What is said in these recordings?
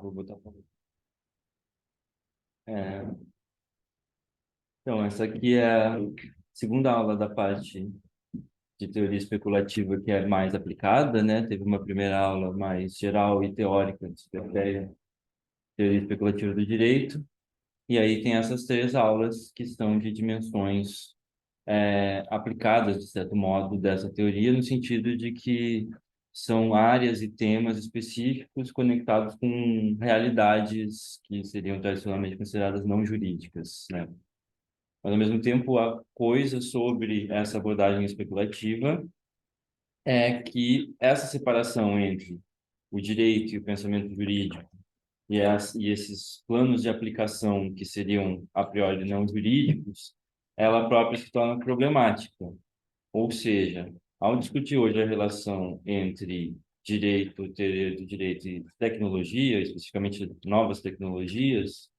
vou botar. É, então, essa aqui é a segunda aula da parte de teoria especulativa que é mais aplicada, né? Teve uma primeira aula mais geral e teórica de teoria especulativa do direito, e aí tem essas três aulas que são de dimensões aplicadas, de certo modo, dessa teoria, no sentido de que são áreas e temas específicos conectados com realidades que seriam tradicionalmente consideradas não jurídicas, né? Mas, ao mesmo tempo, a coisa sobre essa abordagem especulativa é que essa separação entre o direito e o pensamento jurídico e esses planos de aplicação que seriam, a priori, não jurídicos, ela própria se torna problemática. Ou seja, ao discutir hoje a relação entre direito, teoria do direito e tecnologia, especificamente novas tecnologias,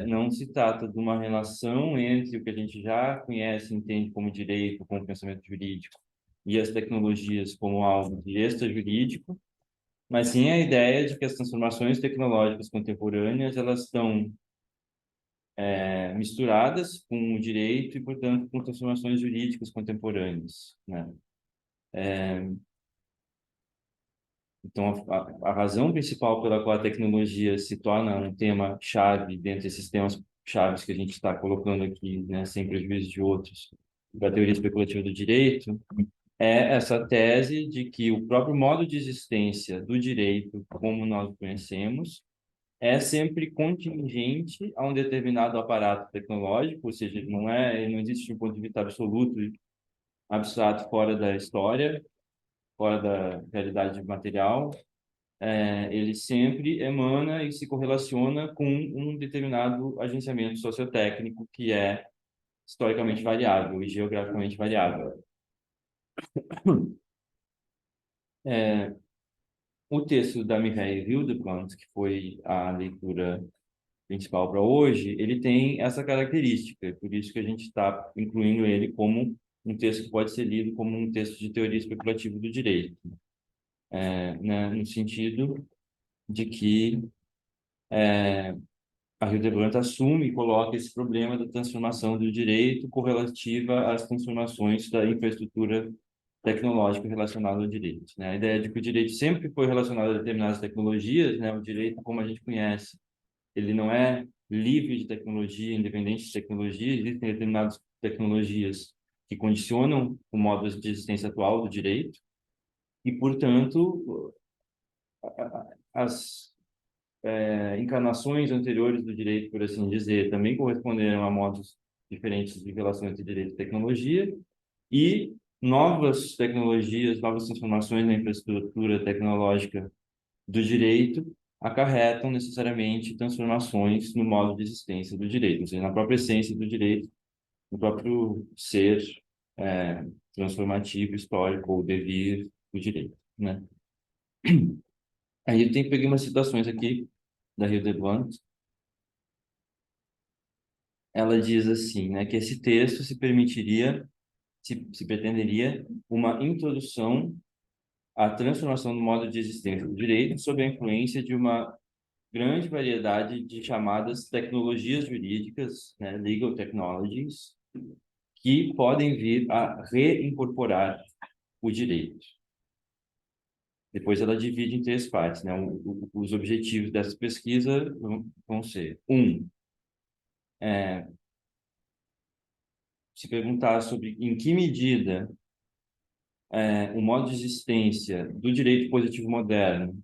não se trata de uma relação entre o que a gente já conhece e entende como direito, como pensamento jurídico, e as tecnologias como algo de extrajurídico, mas sim a ideia de que as transformações tecnológicas contemporâneas elas estão misturadas com o direito e, portanto, com transformações jurídicas contemporâneas, né? Então, a razão principal pela qual a tecnologia se torna um tema chave dentre esses temas chaves que a gente está colocando aqui, né, sem prejuízo de outros, da teoria especulativa do direito, é essa tese de que o próprio modo de existência do direito, como nós o conhecemos, é sempre contingente a um determinado aparato tecnológico, ou seja, não existe um ponto de vista absoluto, abstrato fora da história, fora da realidade material. Ele sempre emana e se correlaciona com um determinado agenciamento sociotécnico que é historicamente variável e geograficamente variável. É, o texto da Mireille Hildebrandt, que foi a leitura principal para hoje, ele tem essa característica, por isso que a gente está incluindo ele como um texto que pode ser lido como um texto de teoria especulativa do direito, né, no sentido de que a Hildebrandt assume e coloca esse problema da transformação do direito correlativa às transformações da infraestrutura tecnológica relacionada ao direito, né? A ideia de que o direito sempre foi relacionado a determinadas tecnologias, né? O direito, como a gente conhece, ele não é livre de tecnologia, independente de tecnologia, existem determinadas tecnologias que condicionam o modo de existência atual do direito e, portanto, as encarnações anteriores do direito, por assim dizer, também corresponderam a modos diferentes de relação entre direito e tecnologia, e novas tecnologias, novas transformações na infraestrutura tecnológica do direito acarretam necessariamente transformações no modo de existência do direito, ou seja, na própria essência do direito, no próprio ser transformativo, histórico ou devir do direito, né? Aí eu tenho peguei umas citações aqui da Hildebrandt. Ela diz assim, né, que esse texto se pretenderia uma introdução à transformação do modo de existência do direito sob a influência de uma grande variedade de chamadas tecnologias jurídicas, né, legal technologies, que podem vir a reincorporar o direito. Depois ela divide em três partes, né? Os objetivos dessa pesquisa vão ser, é, se perguntar sobre em que medida o modo de existência do direito positivo moderno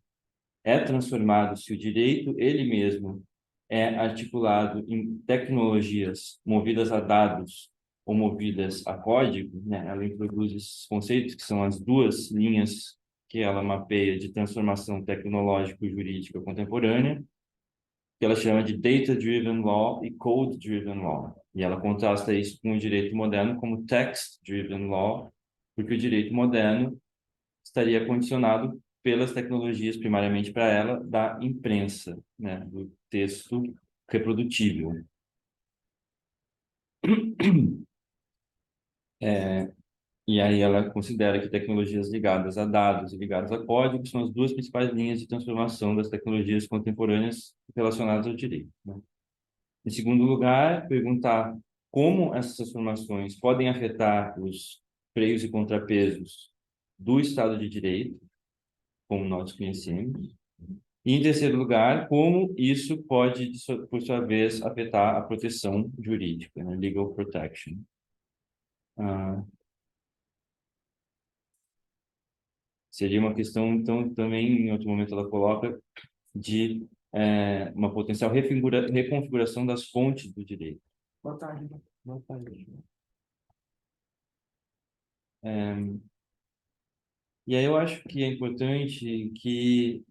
é transformado se o direito ele mesmo é articulado em tecnologias movidas a dados ou movidas a código, né? Ela introduz esses conceitos que são as duas linhas que ela mapeia de transformação tecnológico-jurídica contemporânea, que ela chama de Data-Driven Law e Code-Driven Law. E ela contrasta isso com o direito moderno como Text-Driven Law, porque o direito moderno estaria condicionado pelas tecnologias, primariamente para ela, da imprensa, né, do texto reprodutível. E aí ela considera que tecnologias ligadas a dados e ligadas a código são as duas principais linhas de transformação das tecnologias contemporâneas relacionadas ao direito, né? Em segundo lugar, perguntar como essas transformações podem afetar os freios e contrapesos do Estado de Direito, como nós conhecemos. E, em terceiro lugar, como isso pode, por sua vez, afetar a proteção jurídica, né? Legal protection. Ah, seria uma questão, então, também, em outro momento ela coloca, de uma potencial reconfiguração das fontes do direito. Boa tarde. Boa tarde. E aí eu acho que é importante que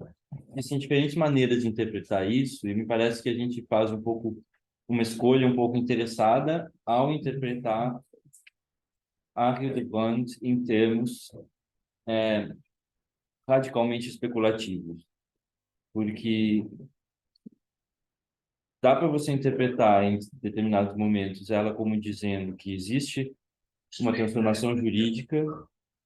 existem diferentes maneiras de interpretar isso, e me parece que a gente faz um pouco uma escolha um pouco interessada ao interpretar a Hildebrandt em termos radicalmente especulativos, porque dá para você interpretar em determinados momentos ela como dizendo que existe uma transformação jurídica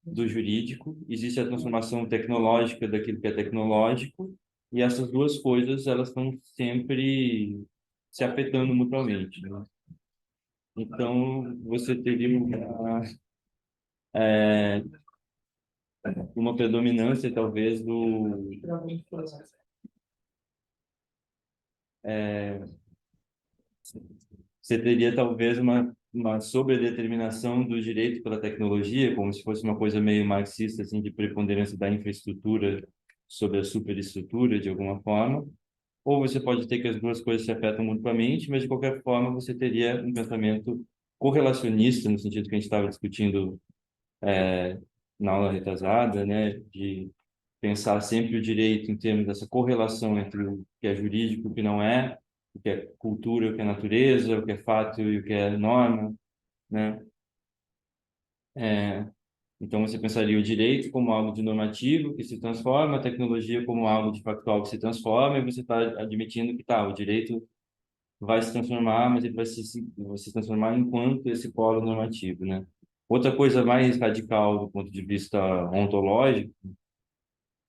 do jurídico, existe a transformação tecnológica daquilo que é tecnológico, e essas duas coisas elas estão sempre se afetando mutuamente, né? Então, você teria uma predominância, talvez, você teria, talvez, uma sobredeterminação do direito pela tecnologia, como se fosse uma coisa meio marxista, assim, de preponderância da infraestrutura sobre a superestrutura, de alguma forma. Ou você pode ter que as duas coisas se afetam mutuamente, mas de qualquer forma você teria um pensamento correlacionista, no sentido que a gente estava discutindo na aula retrasada, né, de pensar sempre o direito em termos dessa correlação entre o que é jurídico e o que não é, o que é cultura e o que é natureza, o que é fato e o que é norma, né? É, então você pensaria o direito como algo de normativo que se transforma, a tecnologia como algo de factual que se transforma, e você está admitindo que tá, o direito vai se transformar, mas ele vai se transformar enquanto esse polo normativo, né? Outra coisa mais radical do ponto de vista ontológico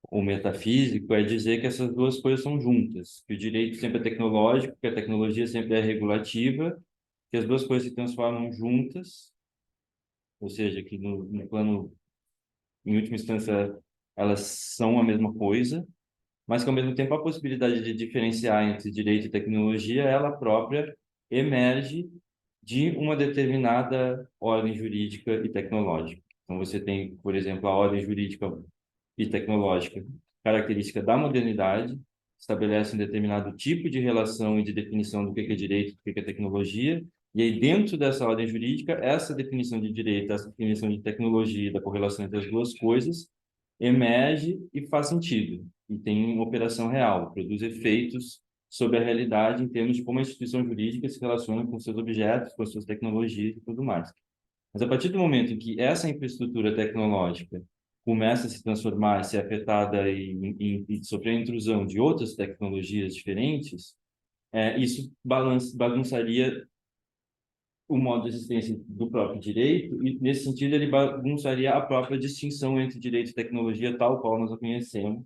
ou metafísico é dizer que essas duas coisas são juntas, que o direito sempre é tecnológico, que a tecnologia sempre é regulativa, que as duas coisas se transformam juntas, ou seja, que no plano, em última instância, elas são a mesma coisa, mas que ao mesmo tempo a possibilidade de diferenciar entre direito e tecnologia, ela própria emerge de uma determinada ordem jurídica e tecnológica. Então você tem, por exemplo, a ordem jurídica e tecnológica, característica da modernidade, estabelece um determinado tipo de relação e de definição do que é direito, do que é tecnologia, e aí dentro dessa ordem jurídica, essa definição de direito, essa definição de tecnologia, da correlação entre as duas coisas, emerge e faz sentido, e tem uma operação real, produz efeitos sobre a realidade em termos de como a instituição jurídica se relaciona com seus objetos, com as suas tecnologias e tudo mais. Mas a partir do momento em que essa infraestrutura tecnológica começa a se transformar, a ser afetada e sofrer a intrusão de outras tecnologias diferentes, isso bagunçaria o modo de existência do próprio direito e, nesse sentido, ele bagunçaria a própria distinção entre direito e tecnologia tal qual nós a conhecemos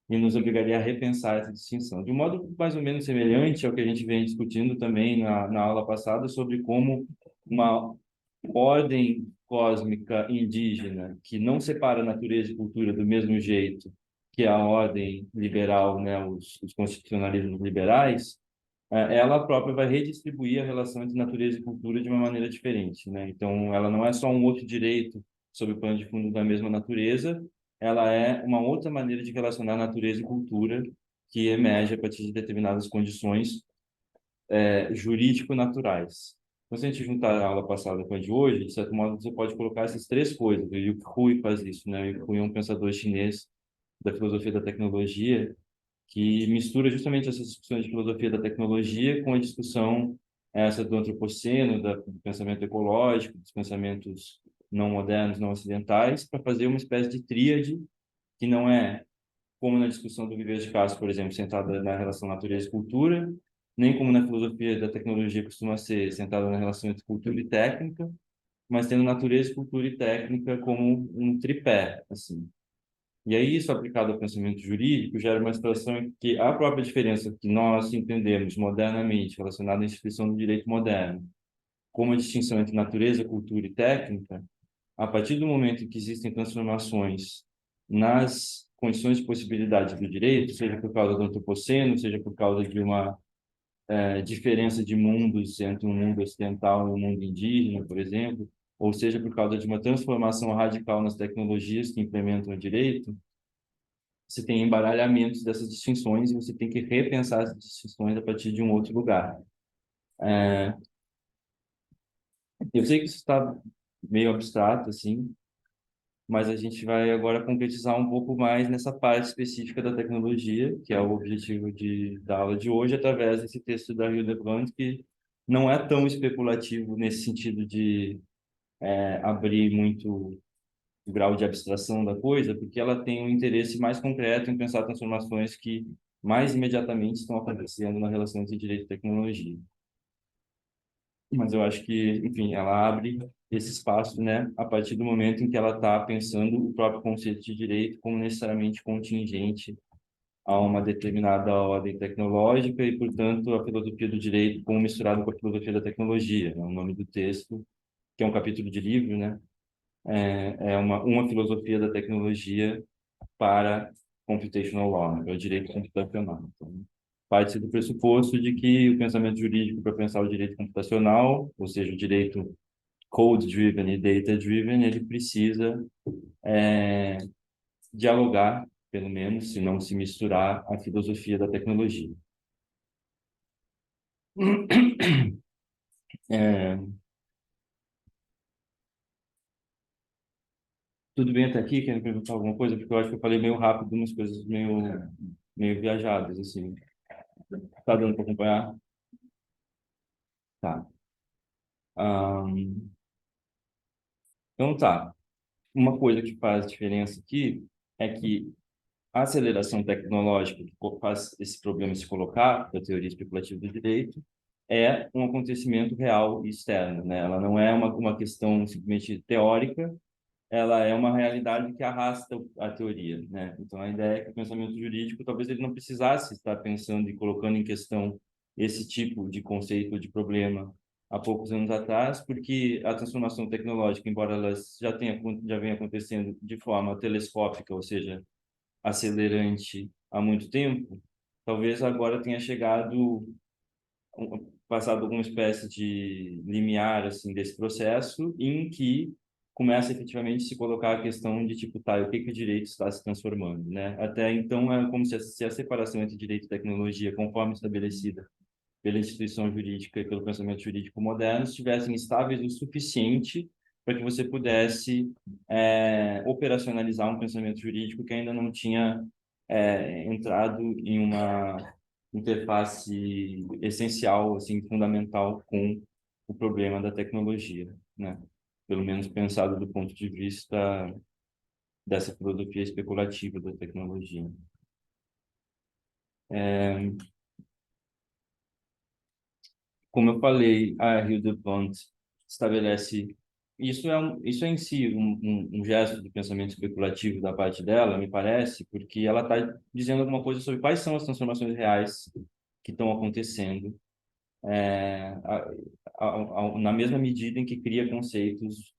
e nos obrigaria a repensar essa distinção. De um modo mais ou menos semelhante ao que a gente vem discutindo também na aula passada sobre como uma ordem cósmica indígena que não separa natureza e cultura do mesmo jeito que a ordem liberal, né, os constitucionalismos liberais, ela própria vai redistribuir a relação entre natureza e cultura de uma maneira diferente, né? Então, ela não é só um outro direito sob o pano de fundo da mesma natureza, ela é uma outra maneira de relacionar natureza e cultura que emerge a partir de determinadas condições jurídico-naturais. Então, se a gente juntar a aula passada com a de hoje, de certo modo, você pode colocar essas três coisas. O Yu Hui faz isso, né? O Yu Hui é um pensador chinês da filosofia da tecnologia que mistura justamente essas discussões de filosofia da tecnologia com a discussão essa do antropoceno, do pensamento ecológico, dos pensamentos não modernos, não ocidentais, para fazer uma espécie de tríade que não é como na discussão do Viver de Castro, por exemplo, centrada na relação natureza e cultura, nem como na filosofia da tecnologia costuma ser centrada na relação entre cultura e técnica, mas tendo natureza, cultura e técnica como um tripé, assim. E aí, isso aplicado ao pensamento jurídico gera uma situação em que a própria diferença que nós entendemos modernamente relacionada à instituição do direito moderno, como a distinção entre natureza, cultura e técnica, a partir do momento em que existem transformações nas condições de possibilidade do direito, seja por causa do antropoceno, seja por causa de uma diferença de mundos entre um mundo ocidental e um mundo indígena, por exemplo, ou seja por causa de uma transformação radical nas tecnologias que implementam o direito, você tem embaralhamentos dessas distinções e você tem que repensar essas distinções a partir de um outro lugar. É, eu sei que isso está meio abstrato, assim, mas a gente vai agora concretizar um pouco mais nessa parte específica da tecnologia, que é o objetivo da aula de hoje, através desse texto da Hildebrandt, que não é tão especulativo nesse sentido de abrir muito o grau de abstração da coisa, porque ela tem um interesse mais concreto em pensar transformações que mais imediatamente estão acontecendo na relação entre direito e tecnologia. Mas eu acho que, enfim, ela abre esse espaço, né, a partir do momento em que ela está pensando o próprio conceito de direito como necessariamente contingente a uma determinada ordem tecnológica e, portanto, a filosofia do direito como misturado com a filosofia da tecnologia, né? O nome do texto, que é um capítulo de livro, né, é uma filosofia da tecnologia para computational law, né, é o direito computacional. Então, parte do pressuposto de que o pensamento jurídico para pensar o direito computacional, ou seja, o direito code-driven e data-driven, ele precisa dialogar, pelo menos, se não se misturar, a filosofia da tecnologia. É, tudo bem até aqui? Querem perguntar alguma coisa? Porque eu acho que eu falei meio rápido, umas coisas meio viajadas, assim. Tá dando para acompanhar? Tá. Ahn, então tá. Uma coisa que faz diferença aqui é que a aceleração tecnológica que faz esse problema se colocar, da teoria especulativa do direito, é um acontecimento real e externo, né? Ela não é uma questão simplesmente teórica, ela é uma realidade que arrasta a teoria, né? Então, a ideia é que o pensamento jurídico talvez ele não precisasse estar pensando e colocando em questão esse tipo de conceito de problema há poucos anos atrás, porque a transformação tecnológica, embora ela já venha acontecendo de forma telescópica, ou seja, acelerante há muito tempo, talvez agora tenha chegado passado alguma espécie de limiar assim desse processo em que começa efetivamente a se colocar a questão de tipo, tá, o que que o direito está se transformando, né? Até então é como se a separação entre direito e tecnologia, conforme estabelecida pela instituição jurídica e pelo pensamento jurídico moderno, estivessem estáveis o suficiente para que você pudesse operacionalizar um pensamento jurídico que ainda não tinha entrado em uma interface essencial, assim, fundamental com o problema da tecnologia, né? Pelo menos pensado do ponto de vista dessa filosofia especulativa da tecnologia. Como eu falei, a Hildebrandt estabelece isso é em si um gesto de pensamento especulativo da parte dela, me parece, porque ela está dizendo alguma coisa sobre quais são as transformações reais que estão acontecendo, na mesma medida em que cria conceitos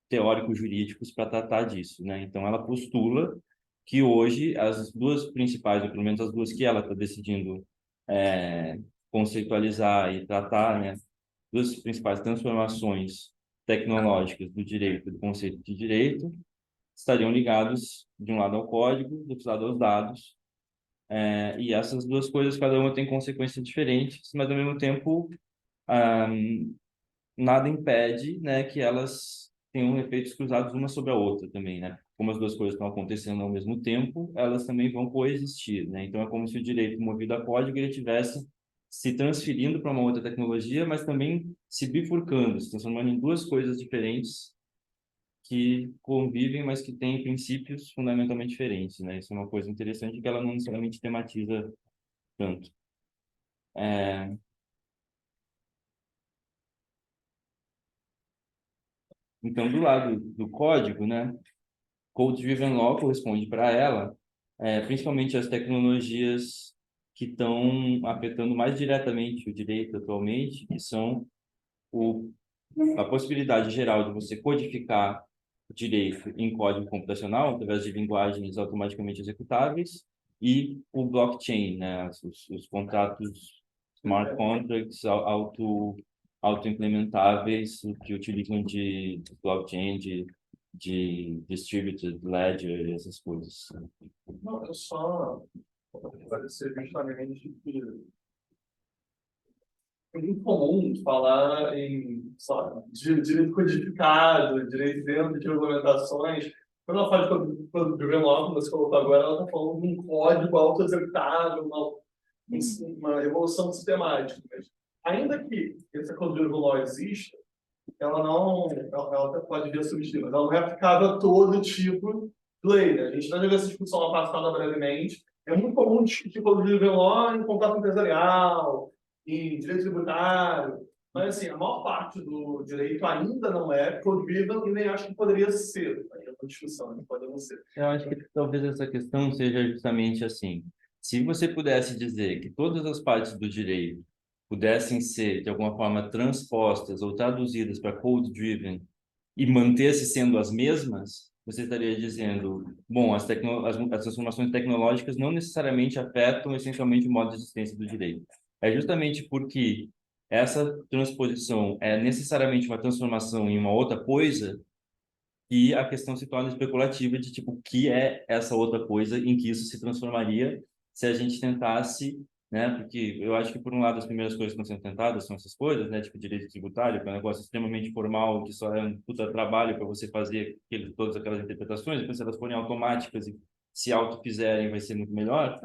teóricos jurídicos para tratar disso, né? Então, ela postula que hoje as duas principais, ou pelo menos as duas que ela está decidindo conceitualizar e tratar, né? Duas principais transformações tecnológicas do direito, do conceito de direito, estariam ligados de um lado ao código, do outro lado aos dados, e essas duas coisas, cada uma tem consequências diferentes, mas ao mesmo tempo, ah, nada impede, né, que elas tenham efeitos cruzados uma sobre a outra também, né? Como as duas coisas estão acontecendo ao mesmo tempo, elas também vão coexistir, né? Então é como se o direito movido a código ele tivesse se transferindo para uma outra tecnologia, mas também se bifurcando, se transformando em duas coisas diferentes que convivem, mas que têm princípios fundamentalmente diferentes, né? Isso é uma coisa interessante que ela não necessariamente tematiza tanto. É, Então, do lado do código, né, Code Driven Law corresponde para ela, principalmente as tecnologias que estão afetando mais diretamente o direito atualmente, que são o, a possibilidade geral de você codificar o direito em código computacional, através de linguagens automaticamente executáveis, e o blockchain, né, os contratos smart contracts auto-implementáveis que utilizam de blockchain, de distributed ledger, essas coisas. Não, eu só parecer justamente que é muito comum falar em só, direito codificado, direito dentro de regulamentações. Quando ela fala de Code-Driven Law, como você colocou agora, ela está falando de um código auto-executável, uma evolução sistemática. Mas, ainda que essa Code-Driven Law exista, ela não, ela até pode vir a substituir, mas ela não é aplicável a todo tipo de lei, né? A gente já teve essa discussão lá passada brevemente. É muito comum discutir Code-Driven Law em contrato empresarial, em direito tributário, mas assim, a maior parte do direito ainda não é Code-Driven e nem acho que poderia ser. Aí é uma discussão, não pode não ser. Eu acho que talvez essa questão seja justamente assim. Se você pudesse dizer que todas as partes do direito pudessem ser, de alguma forma, transpostas ou traduzidas para code-driven e manter-se sendo as mesmas, você estaria dizendo, bom, as transformações tecnológicas não necessariamente afetam essencialmente o modo de existência do direito. É justamente porque essa transposição é necessariamente uma transformação em uma outra coisa e a questão se torna especulativa de tipo o que é essa outra coisa em que isso se transformaria se a gente tentasse, né? Porque eu acho que por um lado as primeiras coisas que estão sendo tentadas são essas coisas, né? Tipo direito tributário, que é um negócio extremamente formal que só é um puta trabalho para você fazer todas aquelas interpretações, depois se elas forem automáticas e se auto fizerem vai ser muito melhor.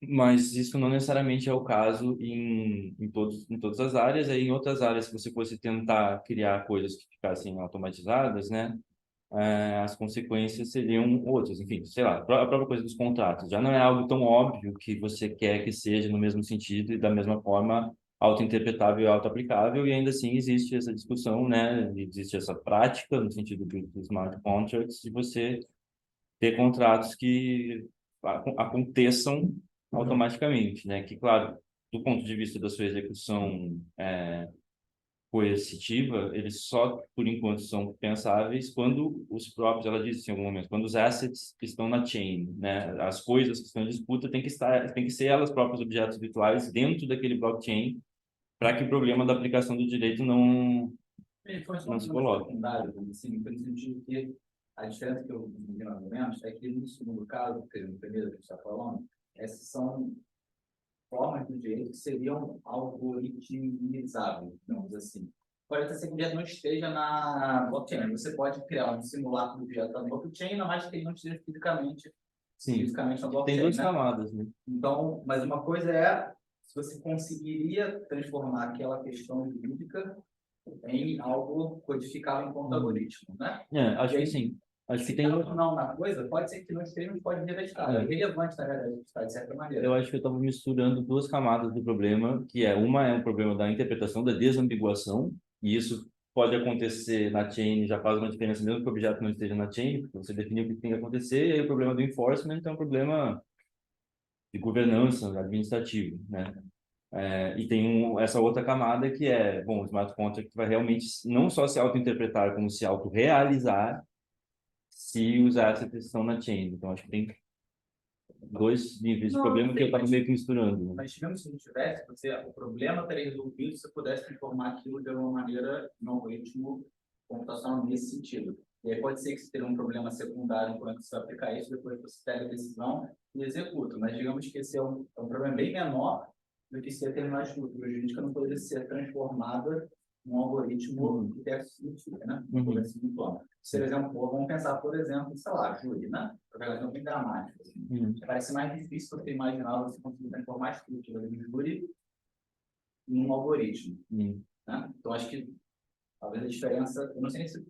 Mas isso não necessariamente é o caso em todas as áreas. Aí, em outras áreas, se você fosse tentar criar coisas que ficassem automatizadas, né, as consequências seriam outras. Enfim, sei lá, a própria coisa dos contratos. Já não é algo tão óbvio que você quer que seja no mesmo sentido e da mesma forma auto-interpretável e auto-aplicável, e ainda assim existe essa discussão, né, existe essa prática, no sentido do smart contracts, de você ter contratos que aconteçam automaticamente, né? Que, claro, do ponto de vista da sua execução coercitiva, eles só, por enquanto, são pensáveis quando os próprios, ela disse em algum momento, quando os assets estão na chain, né? As coisas que estão em disputa tem que ser elas próprias objetos virtuais dentro daquele blockchain para que o problema da aplicação do direito não se coloque. Secundário, assim, no sentido que a diferença que eu vi mais ou menos é que no segundo caso, que no primeiro que a gente está falando, essas são formas do direito que seriam algoritmizáveis, digamos assim. Pode ser que o objeto não esteja na blockchain. Você pode criar um simulacro do objeto na blockchain, ainda mais que ele não esteja Sim, fisicamente na blockchain, tem duas né? camadas, né? Então, mas uma coisa é se você conseguiria transformar aquela questão jurídica em algo codificado enquanto algoritmo, né? Acho que sim. Acho que tem. Não na coisa, pode ser que não esteja, mas pode revestir. É relevante, na verdade, de certa maneira. Eu acho que eu estava misturando duas camadas do problema, que uma é um problema da interpretação, da desambiguação, e isso pode acontecer na chain, já faz uma diferença mesmo que o objeto não esteja na chain, porque você definiu o que tem que acontecer, e aí o problema do enforcement é um problema de governança administrativo, né? E tem essa outra camada que é, bom, o smart contract vai realmente não só se auto-interpretar, como se auto-realizar se os assets estão na chain. Então, acho que tem dois níveis de problema que eu estava meio que misturando, né? Mas mesmo se não tivesse, o problema estaria resolvido se você pudesse transformar aquilo de uma maneira, em um algoritmo computacional nesse sentido. E aí pode ser que você tenha um problema secundário quando você vai aplicar isso, depois você pega a decisão e executa. Mas digamos que esse é um problema bem menor do que se determinada estrutura jurídica não poderia ser transformada num algoritmo que deve significa, né? Por exemplo, vamos pensar, por exemplo, sei lá, júri, né? Programação bem dramática. Assim. Parece mais difícil do que imaginar você conseguir transformar a estrutura de júri em um algoritmo. Né? Então, acho que talvez a diferença, eu não sei se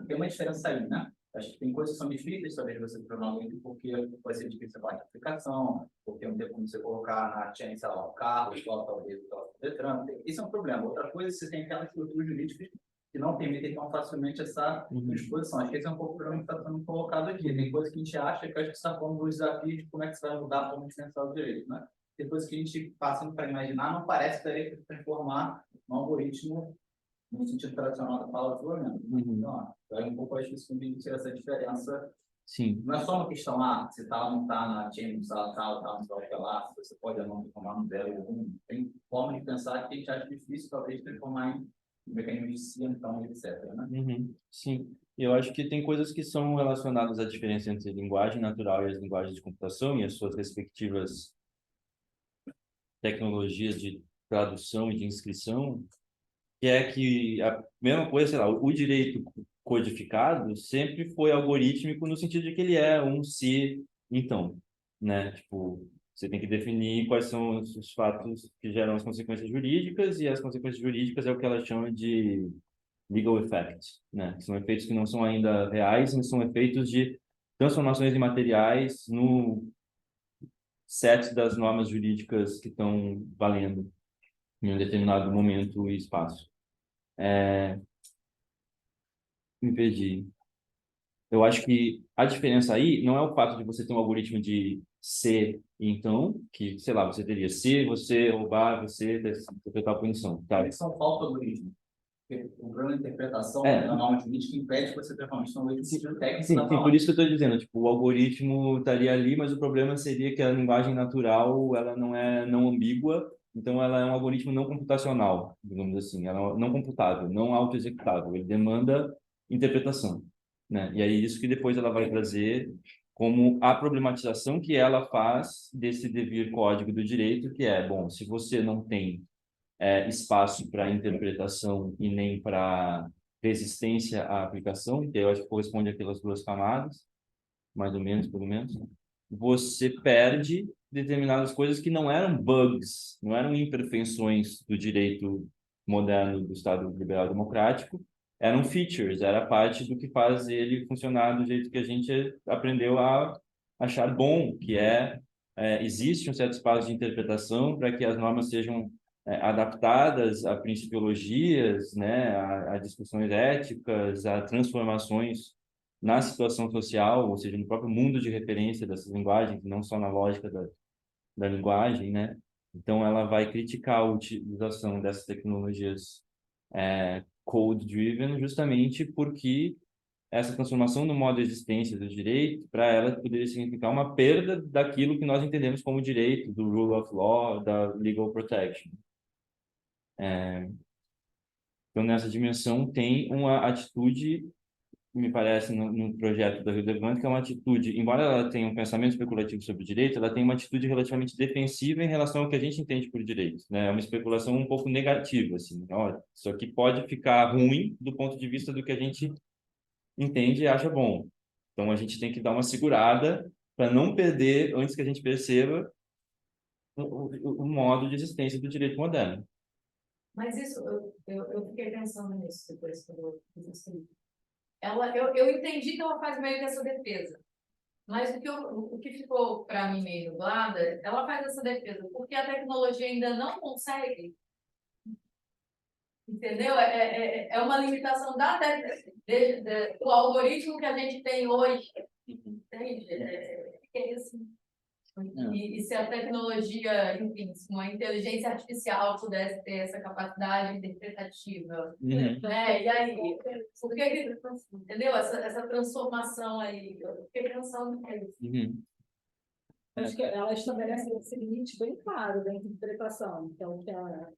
tem uma diferença aí, né? Acho que tem coisas que são difíceis talvez você programar algoritmo, porque vai ser difícil a parte de aplicação, porque não tem como você colocar na chain, sei lá, o carro, igual talvez o Detran. Isso é um problema. Outra coisa, você tem aquelas estruturas jurídicas que não permitem tão facilmente essa exposição. Acho que esse é um pouco o problema que está sendo colocado aqui. Tem coisas que a gente acha que a gente está falando dos desafios de como é que você vai mudar a forma de pensar o direito, né? Tem coisas que a gente passa para imaginar, não parece que daria para transformar um algoritmo no sentido tradicional da palavra, pelo menos. Então, é um pouco difícil de ter essa diferença. Sim. Não é só uma questão, se está ou não está na chain, se ela está ou não está lá, se você pode ou não transformar no 0 ou 1. Tem forma de pensar que a gente acha difícil, talvez, transformar em um mecanismo de cientão, etc. Né? Sim. Eu acho que tem coisas que são relacionadas à diferença entre linguagem natural e as linguagens de computação e as suas respectivas tecnologias de tradução e de inscrição, que é que a mesma coisa, sei lá, o direito codificado sempre foi algorítmico no sentido de que ele é um se, então, né? Tipo, você tem que definir quais são os fatos que geram as consequências jurídicas e as consequências jurídicas é o que ela chama de legal effects, né? São efeitos que não são ainda reais, mas são efeitos de transformações de materiais no set das normas jurídicas que estão valendo em um determinado momento e espaço. Me perdi. Eu acho que a diferença aí não é o fato de você ter um algoritmo de se, então, que, sei lá, você teria se você roubar, você interpretar a punição, tá? Eles são falta algoritmo. Porque o problema de interpretação da norma jurídica impede que você transforme isso no algoritmo técnico. Sim, por isso que eu estou dizendo, tipo, o algoritmo estaria ali, mas o problema seria que a linguagem natural, ela não é não ambígua, então ela é um algoritmo não computacional, digamos assim, ela é não computável, não auto-executável, ele demanda interpretação, né? E aí isso que depois ela vai trazer como a problematização que ela faz desse devir código do direito, que é, bom, se você não tem espaço para interpretação e nem para resistência à aplicação, que eu acho que corresponde àquelas duas camadas, mais ou menos, pelo menos, você perde determinadas coisas que não eram bugs, não eram imperfeições do direito moderno do Estado liberal democrático, eram features, era parte do que faz ele funcionar do jeito que a gente aprendeu a achar bom, que existe um certo espaço de interpretação para que as normas sejam adaptadas a principiologias, né, a discussões éticas, a transformações na situação social, ou seja, no próprio mundo de referência dessas linguagens, não só na lógica da linguagem, né? Então, ela vai criticar a utilização dessas tecnologias code-driven justamente porque essa transformação no modo de existência do direito, para ela, poderia significar uma perda daquilo que nós entendemos como direito, do rule of law, da legal protection. Então, nessa dimensão, tem uma atitude, me parece, no projeto da Rio Levante, que é uma atitude, embora ela tenha um pensamento especulativo sobre o direito, ela tem uma atitude relativamente defensiva em relação ao que a gente entende por direito, né? É uma especulação um pouco negativa, assim, olha, isso aqui pode ficar ruim do ponto de vista do que a gente entende e acha bom. Então, a gente tem que dar uma segurada para não perder, antes que a gente perceba, o modo de existência do direito moderno. Mas isso, eu fiquei pensando nisso depois que eu fiz assim. Eu entendi que ela faz meio que essa defesa, mas o que ficou para mim meio nublada, ela faz essa defesa porque a tecnologia ainda não consegue, entendeu? É uma limitação do algoritmo que a gente tem hoje, entende? É assim. E se a tecnologia, enfim, se uma inteligência artificial pudesse ter essa capacidade interpretativa, né? E aí, por que, entendeu? Essa transformação aí, eu fiquei pensando nisso. Acho que ela estabelece esse limite bem claro da interpretação. Então, que ela...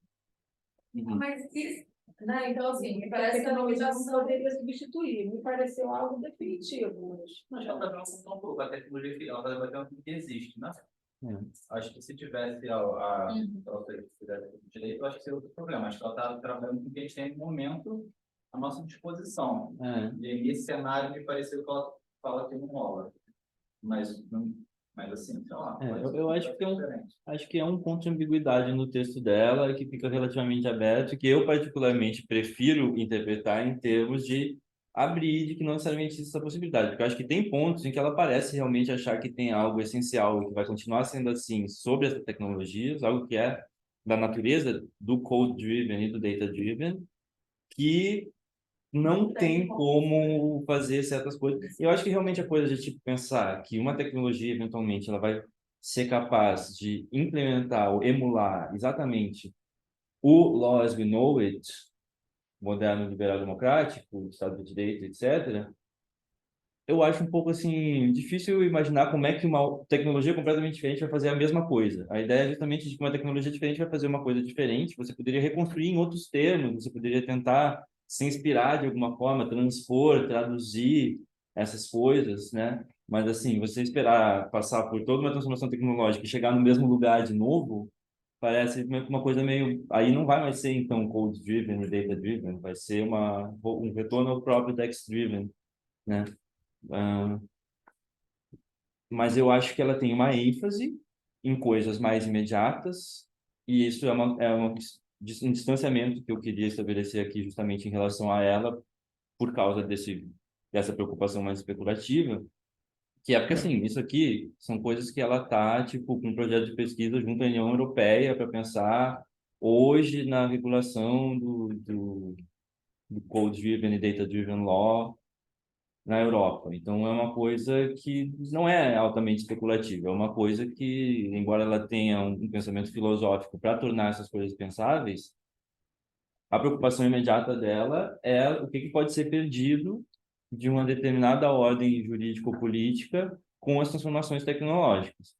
Mas isso, né? Então, assim, me parece que a tecnologia não inovação poderia substituir. Me pareceu algo definitivo. Mas ela vai um pouco a tecnologia, ela vai debater o que existe, né? Acho que se tivesse a direito, eu acho que seria outro problema. Acho que ela está trabalhando com o que a gente tem no momento à nossa disposição. E aí, nesse cenário, me pareceu que ela fala que não rola. Mas assim, sei lá. Eu acho que é um ponto de ambiguidade no texto dela que fica relativamente aberto, que eu particularmente prefiro interpretar em termos de abrir de que não necessariamente existe essa possibilidade, porque eu acho que tem pontos em que ela parece realmente achar que tem algo essencial e que vai continuar sendo assim sobre essas tecnologias, algo que é da natureza do code-driven e do data-driven, que não tem como fazer certas coisas. Eu acho que realmente a coisa de tipo pensar que uma tecnologia eventualmente ela vai ser capaz de implementar ou emular exatamente o law as we know it, moderno liberal democrático, Estado de Direito, etc. Eu acho um pouco assim difícil imaginar como é que uma tecnologia completamente diferente vai fazer a mesma coisa. A ideia é justamente de que uma tecnologia diferente vai fazer uma coisa diferente. Você poderia reconstruir em outros termos, você poderia tentar se inspirar de alguma forma, transpor, traduzir essas coisas, né? Mas assim, você esperar passar por toda uma transformação tecnológica e chegar no mesmo lugar de novo, parece uma coisa meio. Aí não vai mais ser então code-driven e data-driven, vai ser um retorno ao próprio text-driven, né? Ah, mas eu acho que ela tem uma ênfase em coisas mais imediatas, e isso um distanciamento que eu queria estabelecer aqui justamente em relação a ela, por causa dessa preocupação mais especulativa, que é porque, assim, isso aqui são coisas que ela está, tipo, com um projeto de pesquisa junto à União Europeia para pensar hoje na regulação do Code-Driven e Data-Driven Law, na Europa. Então, é uma coisa que não é altamente especulativa, é uma coisa que, embora ela tenha um pensamento filosófico para tornar essas coisas pensáveis, a preocupação imediata dela é o que pode ser perdido de uma determinada ordem jurídico-política com as transformações tecnológicas.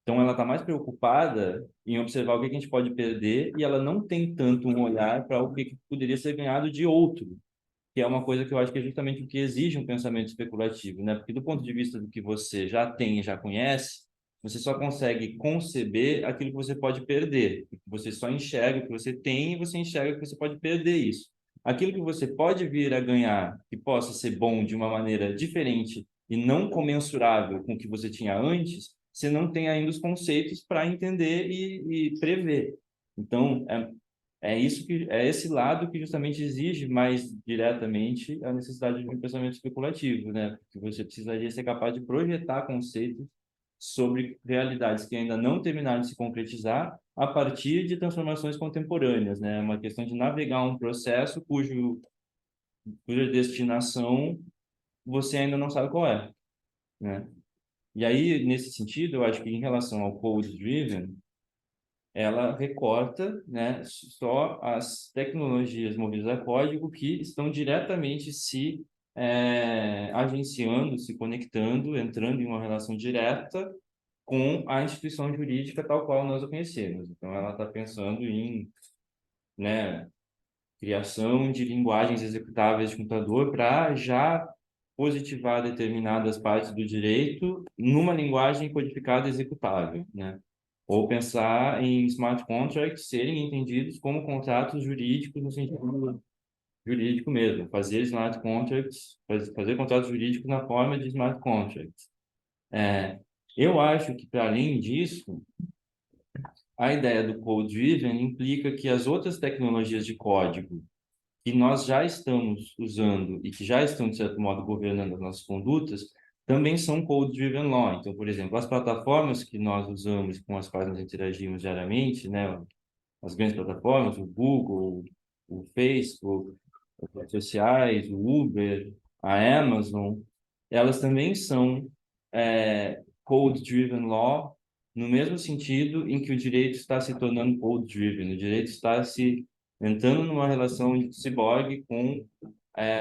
Então, ela está mais preocupada em observar o que a gente pode perder e ela não tem tanto um olhar para o que poderia ser ganhado de outro, que é uma coisa que eu acho que é justamente o que exige um pensamento especulativo, né? Porque do ponto de vista do que você já tem e já conhece, você só consegue conceber aquilo que você pode perder. Você só enxerga o que você tem e você enxerga que você pode perder isso. Aquilo que você pode vir a ganhar, que possa ser bom de uma maneira diferente e não comensurável com o que você tinha antes, você não tem ainda os conceitos para entender e prever. Então, é esse lado que justamente exige mais diretamente a necessidade de um pensamento especulativo, né? Porque você precisaria ser capaz de projetar conceitos sobre realidades que ainda não terminaram de se concretizar a partir de transformações contemporâneas, né? É uma questão de navegar um processo cuja destinação você ainda não sabe qual é, né? E aí, nesse sentido, eu acho que em relação ao code driven, ela recorta, né, só as tecnologias movidas a código que estão diretamente se agenciando, se conectando, entrando em uma relação direta com a instituição jurídica tal qual nós a conhecemos. Então, ela está pensando em, né, criação de linguagens executáveis de computador para já positivar determinadas partes do direito numa linguagem codificada executável, né? Ou pensar em smart contracts serem entendidos como contratos jurídicos no sentido jurídico mesmo, fazer smart contracts, fazer contratos jurídicos na forma de smart contracts. É, eu acho que, para além disso, a ideia do code driven implica que as outras tecnologias de código que nós já estamos usando e que já estão, de certo modo, governando as nossas condutas, também são code-driven law. Então, por exemplo, as plataformas que nós usamos, com as quais nós interagimos diariamente, né, as grandes plataformas, o Google, o Facebook, as redes sociais, o Uber, a Amazon, elas também são code-driven law, no mesmo sentido em que o direito está se tornando code-driven, o direito está se entrando numa relação de ciborgue com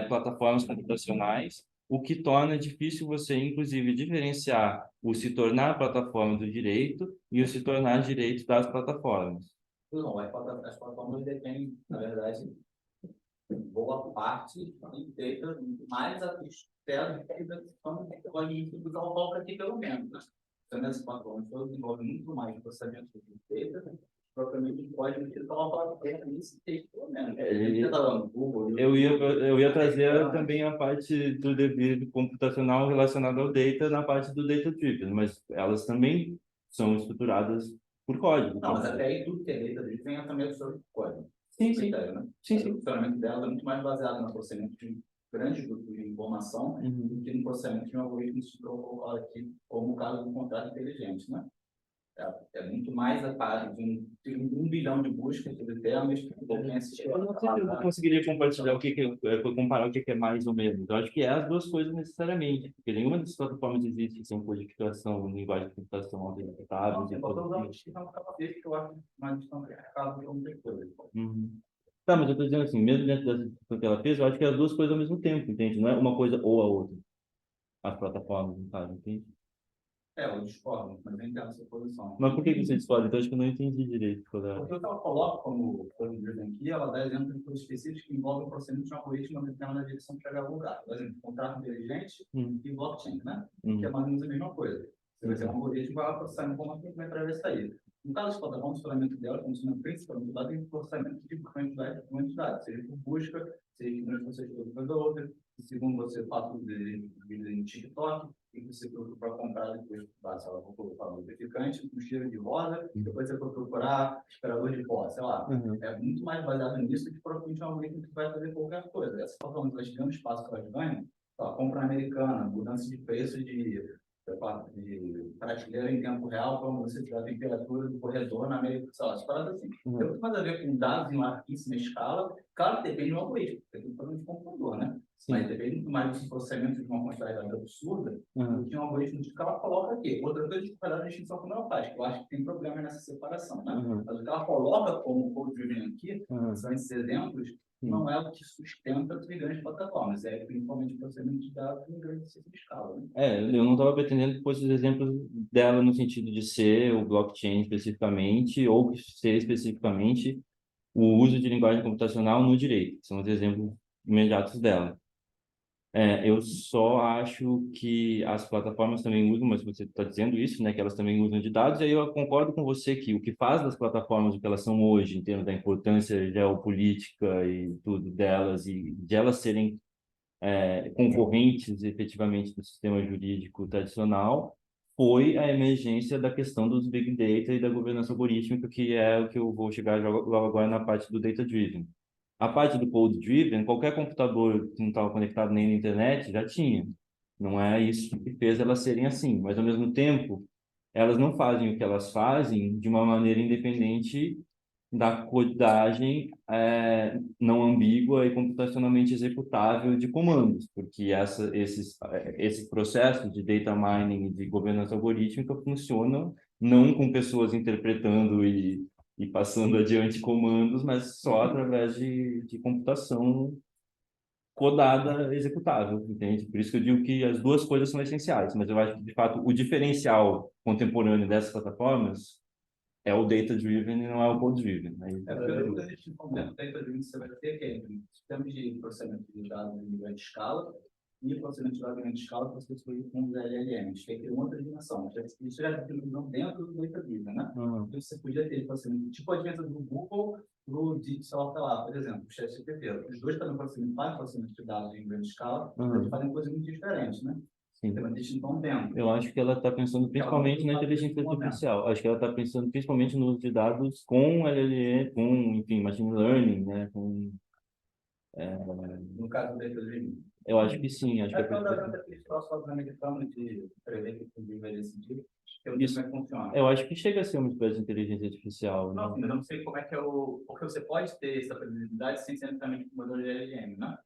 plataformas computacionais, o que torna difícil você, inclusive, diferenciar o se tornar plataforma do direito e o se tornar direito das plataformas. Não, as plataformas dependem, na verdade, boa parte inteira, mais até da questão do cálculo aqui, pelo menos. Né? Então, nessas plataformas, envolve muito mais processamento de data, propriamente código que coloca nesse texto, pelo menos. Eu ia trazer também a parte do dever computacional relacionada ao data na parte do data driven, mas elas também são estruturadas por código. Não, mas até aí tudo que é data driven também sobre código. Sim, sim. Critério, né? Sim, sim. O funcionamento dela é muito mais baseado no processamento de grandes grupos de informação do que no processamento de um algoritmo estrutural aqui, como o caso do contrato inteligente, né? É muito mais a parte de um bilhão de buscas sobre temas que qualquer Eu não sei se eu conseguiria compartilhar comparar o que é mais ou menos. Eu acho que é as duas coisas necessariamente, porque nenhuma dessas plataformas existe sem codificação, linguagem de computação auto-executável. eu estou usando que eu acho mais descomplicado que outra coisa. Tá, mas eu tô dizendo assim, mesmo dentro dessa discussão que ela fez, eu acho que é as duas coisas ao mesmo tempo, entende? Não é uma coisa ou a outra. As plataformas, no caso, entende? Eu discordo, mas eu entendo essa posição. Mas por que você discorda? Então, acho que eu não entendi direito. Porque o que ela coloca como driven aqui, ela dá exemplo de coisas específicas que envolvem o processamento de um algoritmo em uma determinada direção para chegar ao lugar. Por exemplo, contrato inteligente e blockchain, né? Que é mais ou menos a mesma coisa. Você vai ter um algoritmo vai lá processar a informação que vai atravessar isso. No caso das plataformas, o funcionamento dela funciona principalmente lá dentro do processamento de quantidade, seja por busca, seja por você de uma outra, segundo você faz de TikTok, e você procura para comprar depois, sei lá, vou colocar um lubrificante, um cheiro de rosa, depois você for procurar aspirador de pó, sei lá. É muito mais baseado nisso do que propriamente um algoritmo que vai fazer qualquer coisa. Essa plataforma, elas têm um espaço que elas ganham, compra americana, mudança de preço de prateleira em tempo real, como você tiver a temperatura do corredor na América, sei lá, as paradas assim. Tem muito mais a ver com dados em larguíssima escala, claro que depende do algoritmo, tem um problema de computador, né? Sim. Mas depende muito mais do processamento de uma quantidade absurda do que um algoritmo que ela coloca aqui. Outra coisa de fazer a distinção como ela faz, que eu acho que tem problema nessa separação, né? Mas o que ela coloca como code-driven aqui, são esses exemplos, não é o que sustenta as grandes plataformas, é principalmente o processamento de dados em grande escala. Né? Eu não estava pretendendo que fosse os exemplos dela no sentido de ser o blockchain especificamente, ou ser especificamente o uso de linguagem computacional no direito. São os exemplos imediatos dela. Eu só acho que as plataformas também usam, mas você está dizendo isso, né, que elas também usam de dados, e aí eu concordo com você que o que faz das plataformas o que elas são hoje, em termos da importância geopolítica e tudo delas, e de elas serem concorrentes efetivamente do sistema jurídico tradicional, foi a emergência da questão dos big data e da governança algorítmica, que é o que eu vou chegar logo agora na parte do data driven. A parte do code driven, qualquer computador que não estava conectado nem na internet já tinha. Não é isso que fez elas serem assim, mas ao mesmo tempo, elas não fazem o que elas fazem de uma maneira independente da codagem não ambígua e computacionalmente executável de comandos, porque esses processos de data mining e de governança algorítmica funcionam não com pessoas interpretando e passando adiante comandos, mas só através de computação codada executável, entende? Por isso que eu digo que as duas coisas são essenciais, mas eu acho que, de fato, o diferencial contemporâneo dessas plataformas é o data-driven e não é o code-driven. Data-driven você vai ter que é sistemas de processamento de dados em grande escala e processamento de dados em grande escala que você escolhe com os LLMs, que é uma outra dimensão. Isso já é dentro do data-driven, né? Então, você podia ter tipo a diferença do Google pro de, sei lá, por exemplo, o ChatGPT. Os dois fazem processamento de dados em grande escala, eles fazem coisas muito diferentes, né? Sim. Então, eu acho que ela está pensando principalmente na inteligência artificial. Acho que ela está pensando principalmente no uso de dados com LLM, com, enfim, machine learning, né? No caso do data-driven. Eu acho que sim. Acho que aqueles próximos americanos de prever que o vai decidir. Eu não sei como é que funciona. Eu acho que chega a ser uma espécie de inteligência artificial. Não, mas eu não sei como é que é porque você pode ter essa previsibilidade sem ser necessariamente com o modelo de LLM, né?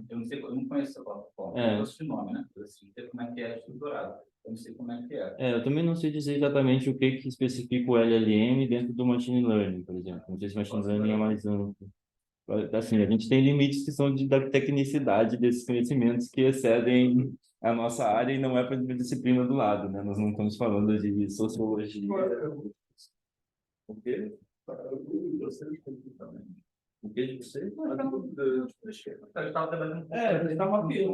Eu não sei, eu não conheço essa plataforma, eu gosto de nome, né? Eu sei como é que é estruturado. Eu não sei como é que é. Eu também não sei dizer exatamente o que especifica o LLM dentro do machine learning, por exemplo. Não sei se machine learning é mais amplo. Assim, a gente tem limites que são da tecnicidade desses conhecimentos que excedem a nossa área e não é para a disciplina do lado, né? Nós não estamos falando de sociologia. O quê? Eu sei também. O que de você? Eu estava trabalhando como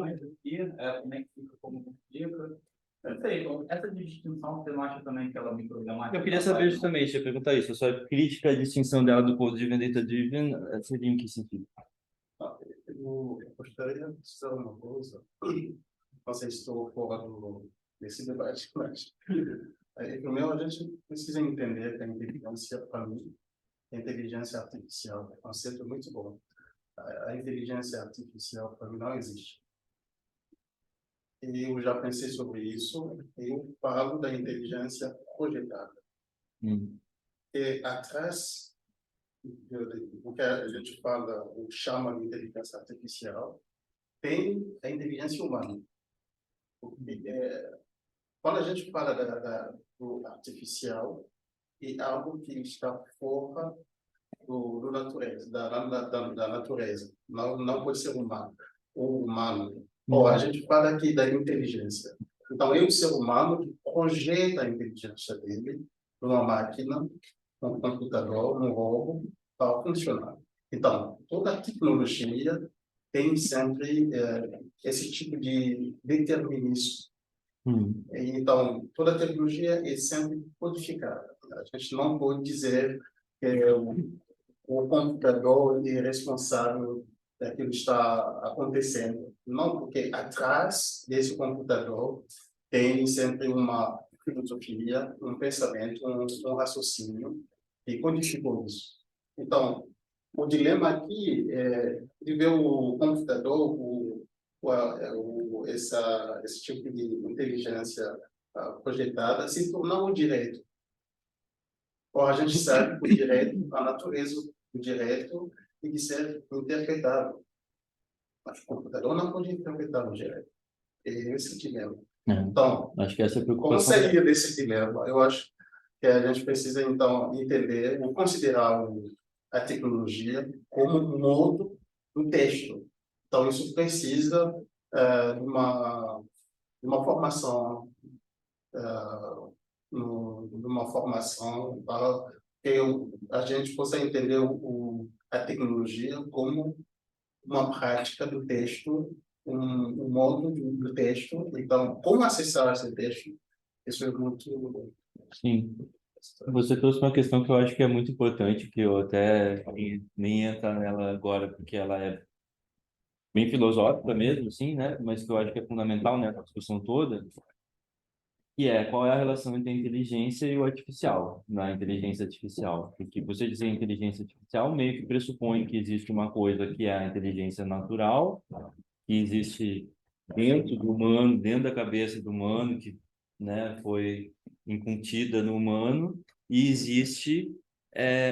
é que fica, como fica. Eu sei, essa distinção, você não acha também que ela é microgramática? Eu queria saber justamente, eu ia perguntar isso, a sua crítica à distinção dela do code driven e data driven seria em que sentido? Eu gostaria de dizer uma coisa, não sei se estou fora desse debate, mas primeiro a gente precisa entender que a inteligência, para mim, a inteligência artificial é um conceito muito bom. A inteligência artificial, para mim, não existe. e eu já pensei sobre isso, eu falo da inteligência projetada. E atrás do que a gente fala, ou chama de inteligência artificial, tem a inteligência humana. Porque, quando a gente fala do artificial, é algo que está fora do natureza, da natureza. Não pode ser humano. O humano. Ou a gente fala aqui da inteligência. Então, é o ser humano que projeta a inteligência dele numa máquina, num computador, num robô, para funcionar. Então, toda a tecnologia tem sempre esse tipo de determinismo. Então, toda a tecnologia é sempre codificada. A gente não pode dizer que o computador é responsável daquilo que está acontecendo. Não, porque atrás desse computador tem sempre uma filosofia, um pensamento, um raciocínio que codificou isso. Então, o dilema aqui é de ver o computador, esse tipo de inteligência projetada se tornar um direito. Ou a gente sabe que o direito, a natureza do direito tem que ser interpretado. Mas o computador não pode interpretar o direito. É esse dilema. Então, acho que essa é a como preocupação. sair desse dilema? Eu acho que a gente precisa, então, entender ou considerar a tecnologia como um modo do texto. Então, isso precisa de uma formação, de uma formação para que a gente possa entender a tecnologia como uma prática do texto, um modo do texto. Então, como acessar esse texto? Isso é muito... Sim. Você trouxe uma questão que eu acho que é muito importante, que eu até nem entrar nela agora, porque ela é bem filosófica mesmo, assim, né? Mas que eu acho que é fundamental nessa discussão toda, que é qual é a relação entre a inteligência e o artificial, na inteligência artificial. Porque você dizer inteligência artificial meio que pressupõe que existe uma coisa que é a inteligência natural, que existe dentro do humano, dentro da cabeça do humano, que, né, foi incutida no humano, e existe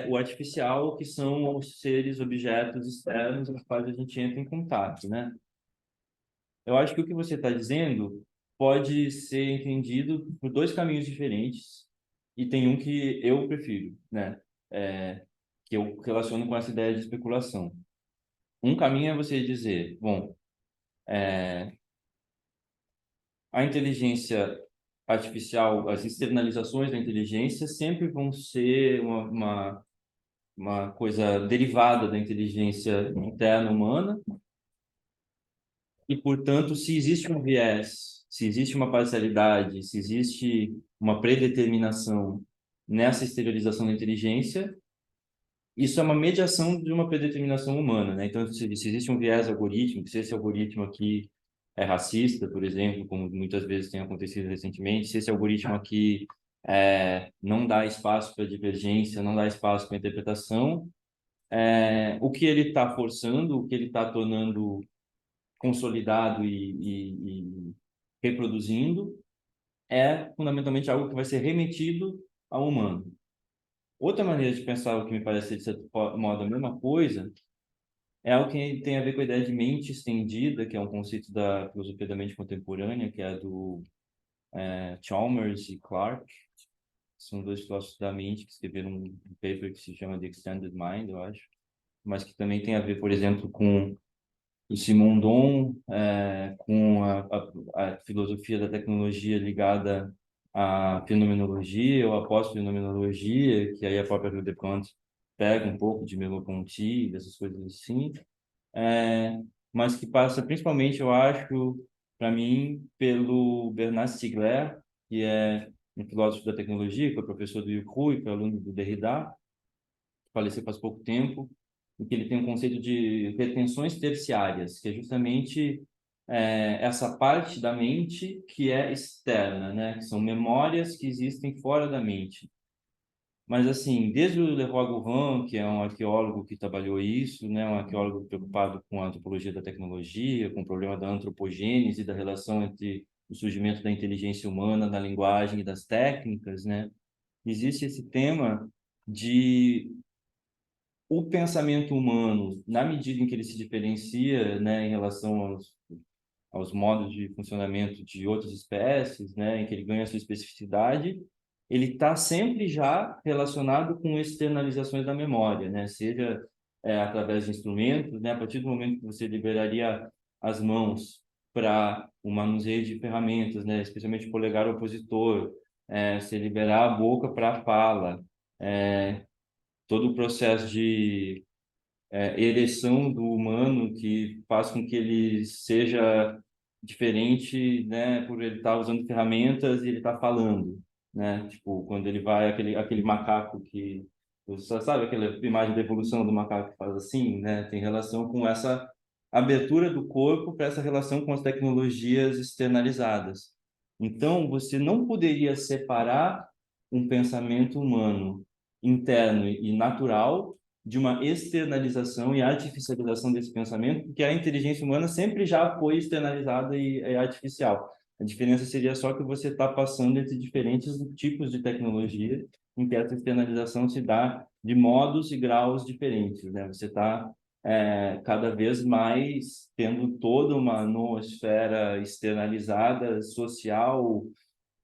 o artificial, que são os seres, objetos externos com os quais a gente entra em contato, né? Eu acho que o que você está dizendo pode ser entendido por dois caminhos diferentes, e tem um que eu prefiro, né? Que eu relaciono com essa ideia de especulação. Um caminho é você dizer, bom, a inteligência artificial, as externalizações da inteligência sempre vão ser uma coisa derivada da inteligência interna humana e, portanto, se existe um viés, se existe uma parcialidade, se existe uma predeterminação nessa exteriorização da inteligência, isso é uma mediação de uma predeterminação humana, né? Então, se existe um viés algorítmico, se esse algoritmo aqui é racista, por exemplo, como muitas vezes tem acontecido recentemente, se esse algoritmo aqui não dá espaço para divergência, não dá espaço para interpretação, o que ele está forçando, o que ele está tornando consolidado e reproduzindo, é fundamentalmente algo que vai ser remetido ao humano. Outra maneira de pensar, o que me parece de certo modo a mesma coisa, é algo que tem a ver com a ideia de mente estendida, que é um conceito da filosofia da mente contemporânea, que é do Chalmers e Clarke. São dois filósofos da mente que escreveram um paper que se chama The Extended Mind, eu acho, mas que também tem a ver, por exemplo, com o Simondon, com a filosofia da tecnologia ligada à fenomenologia ou à pós-fenomenologia, que aí a própria Hildebrand pega um pouco de Merleau-Ponty, dessas coisas assim, mas que passa principalmente, eu acho, para mim, pelo Bernard Stiegler, que é um filósofo da tecnologia, que foi professor do IUCRU e foi aluno do Derrida, faleceu faz pouco tempo, em que ele tem um conceito de retenções terciárias, que é justamente essa parte da mente que é externa, né? Que são memórias que existem fora da mente. Mas, assim, desde o Leroy Gourand, que é um arqueólogo que trabalhou isso, né, um arqueólogo preocupado com a antropologia da tecnologia, com o problema da antropogênese, da relação entre o surgimento da inteligência humana, da linguagem e das técnicas, né, existe esse tema de o pensamento humano, na medida em que ele se diferencia, né, em relação aos modos de funcionamento de outras espécies, né, em que ele ganha sua especificidade, ele está sempre já relacionado com externalizações da memória, né, seja através de instrumentos, né, a partir do momento que você liberaria as mãos para o manuseio de ferramentas, né, especialmente o polegar opositor, você liberar a boca para a fala, todo o processo de ereção do humano que faz com que ele seja diferente, né, por ele estar usando ferramentas e ele estar falando, né, tipo, quando ele vai, aquele macaco que, você sabe aquela imagem da evolução do macaco que faz assim, né, tem relação com essa abertura do corpo para essa relação com as tecnologias externalizadas. Então, você não poderia separar um pensamento humano interno e natural de uma externalização e artificialização desse pensamento, porque a inteligência humana sempre já foi externalizada e é artificial. A diferença seria só que você está passando entre diferentes tipos de tecnologia, em que essa externalização se dá de modos e graus diferentes, né? Você está cada vez mais tendo toda uma noosfera externalizada, social,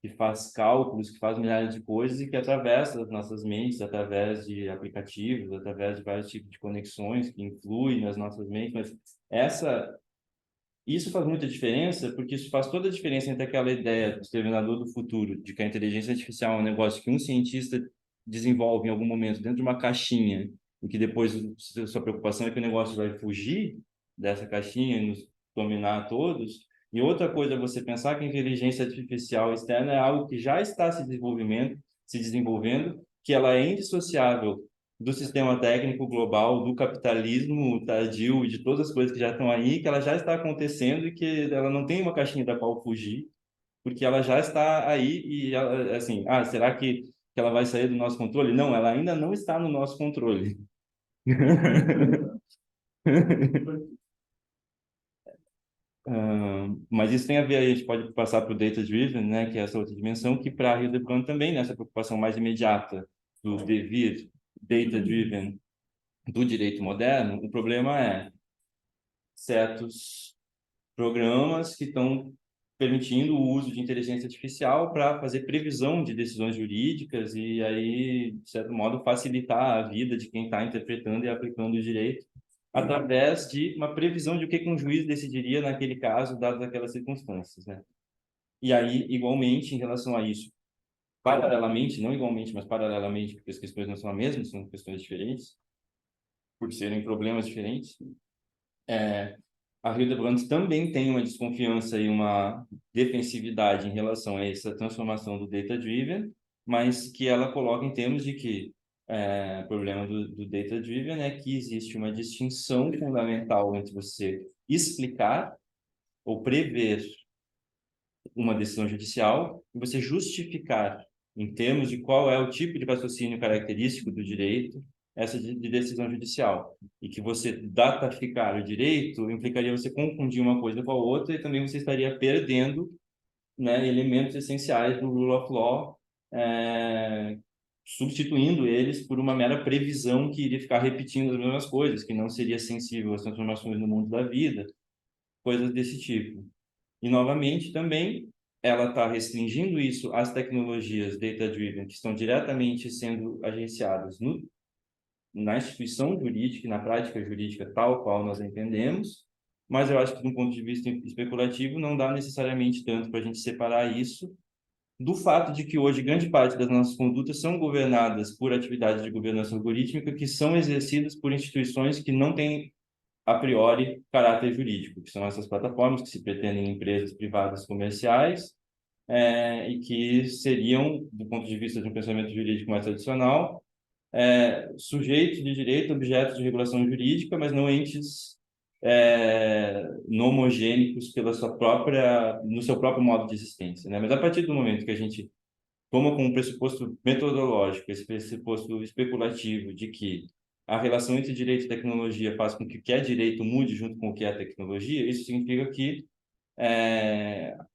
que faz cálculos, que faz milhares de coisas e que atravessa as nossas mentes através de aplicativos, através de vários tipos de conexões que influem nas nossas mentes. Mas isso faz muita diferença, porque isso faz toda a diferença entre aquela ideia do exterminador do futuro, de que a inteligência artificial é um negócio que um cientista desenvolve em algum momento dentro de uma caixinha, e que depois sua preocupação é que o negócio vai fugir dessa caixinha e nos dominar a todos. E outra coisa é você pensar que a inteligência artificial externa é algo que já está se desenvolvendo, que ela é indissociável do sistema técnico global, do capitalismo tardio e de todas as coisas que já estão aí, que ela já está acontecendo e que ela não tem uma caixinha da qual fugir, porque ela já está aí e, assim, será que ela vai sair do nosso controle? Não, ela ainda não está no nosso controle. Mas isso tem a ver, a gente pode passar para o data-driven, né, que é essa outra dimensão, que para a Hildebrand também, nessa preocupação mais imediata do devir data-driven do direito moderno, o problema é certos programas que estão permitindo o uso de inteligência artificial para fazer previsão de decisões jurídicas e aí, de certo modo, facilitar a vida de quem está interpretando e aplicando o direito através de uma previsão de o que um juiz decidiria naquele caso, dadas aquelas circunstâncias, né? E aí, igualmente, em relação a isso, paralelamente, não igualmente, mas paralelamente, porque as questões não são as mesmas, são questões diferentes, por serem problemas diferentes, a Hildebrand também tem uma desconfiança e uma defensividade em relação a essa transformação do data-driven, mas que ela coloca em termos de que o problema do data-driven é que existe uma distinção fundamental entre você explicar ou prever uma decisão judicial e você justificar, em termos de qual é o tipo de raciocínio característico do direito, essa de decisão judicial. E que você dataficar o direito implicaria você confundir uma coisa com a outra e também você estaria perdendo, né, elementos essenciais do rule of law, substituindo eles por uma mera previsão que iria ficar repetindo as mesmas coisas, que não seria sensível às transformações no mundo da vida, coisas desse tipo. E, novamente, também ela está restringindo isso às tecnologias data-driven, que estão diretamente sendo agenciadas na instituição jurídica e na prática jurídica tal qual nós entendemos, mas eu acho que, de um ponto de vista especulativo, não dá necessariamente tanto para a gente separar isso do fato de que hoje grande parte das nossas condutas são governadas por atividades de governança algorítmica que são exercidas por instituições que não têm a priori, caráter jurídico, que são essas plataformas que se pretendem empresas privadas comerciais e que seriam, do ponto de vista de um pensamento jurídico mais tradicional, sujeitos de direito, objetos de regulação jurídica, mas não entes não homogêneos pela no seu próprio modo de existência, né? Mas a partir do momento que a gente toma como pressuposto metodológico, esse pressuposto especulativo de que a relação entre direito e tecnologia faz com que o que é direito mude junto com o que é tecnologia, isso significa que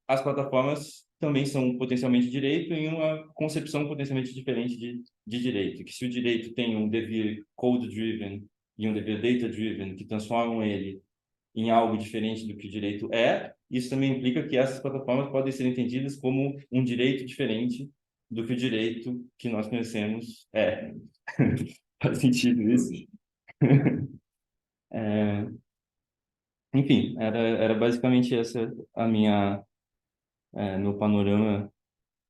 as plataformas também são potencialmente direito em uma concepção potencialmente diferente de direito. Que se o direito tem um devir code-driven e um devir data-driven, que transformam ele em algo diferente do que o direito é, isso também implica que essas plataformas podem ser entendidas como um direito diferente do que o direito que nós conhecemos é. Faz sentido isso? Enfim, era basicamente essa a minha meu panorama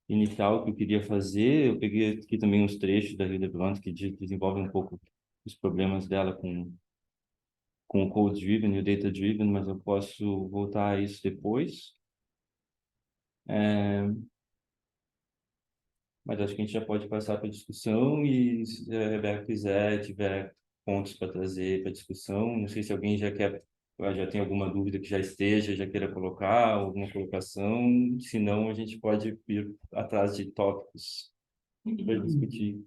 inicial que eu queria fazer. Eu peguei aqui também uns trechos da Hilda Blunt que desenvolvem um pouco os problemas dela com o code driven e o data driven, mas eu posso voltar a isso depois. Mas acho que a gente já pode passar para a discussão e se a Rebeca quiser, tiver pontos para trazer para a discussão, não sei se alguém já tem alguma dúvida que já queira colocar, alguma colocação, se não, a gente pode ir atrás de tópicos para discutir.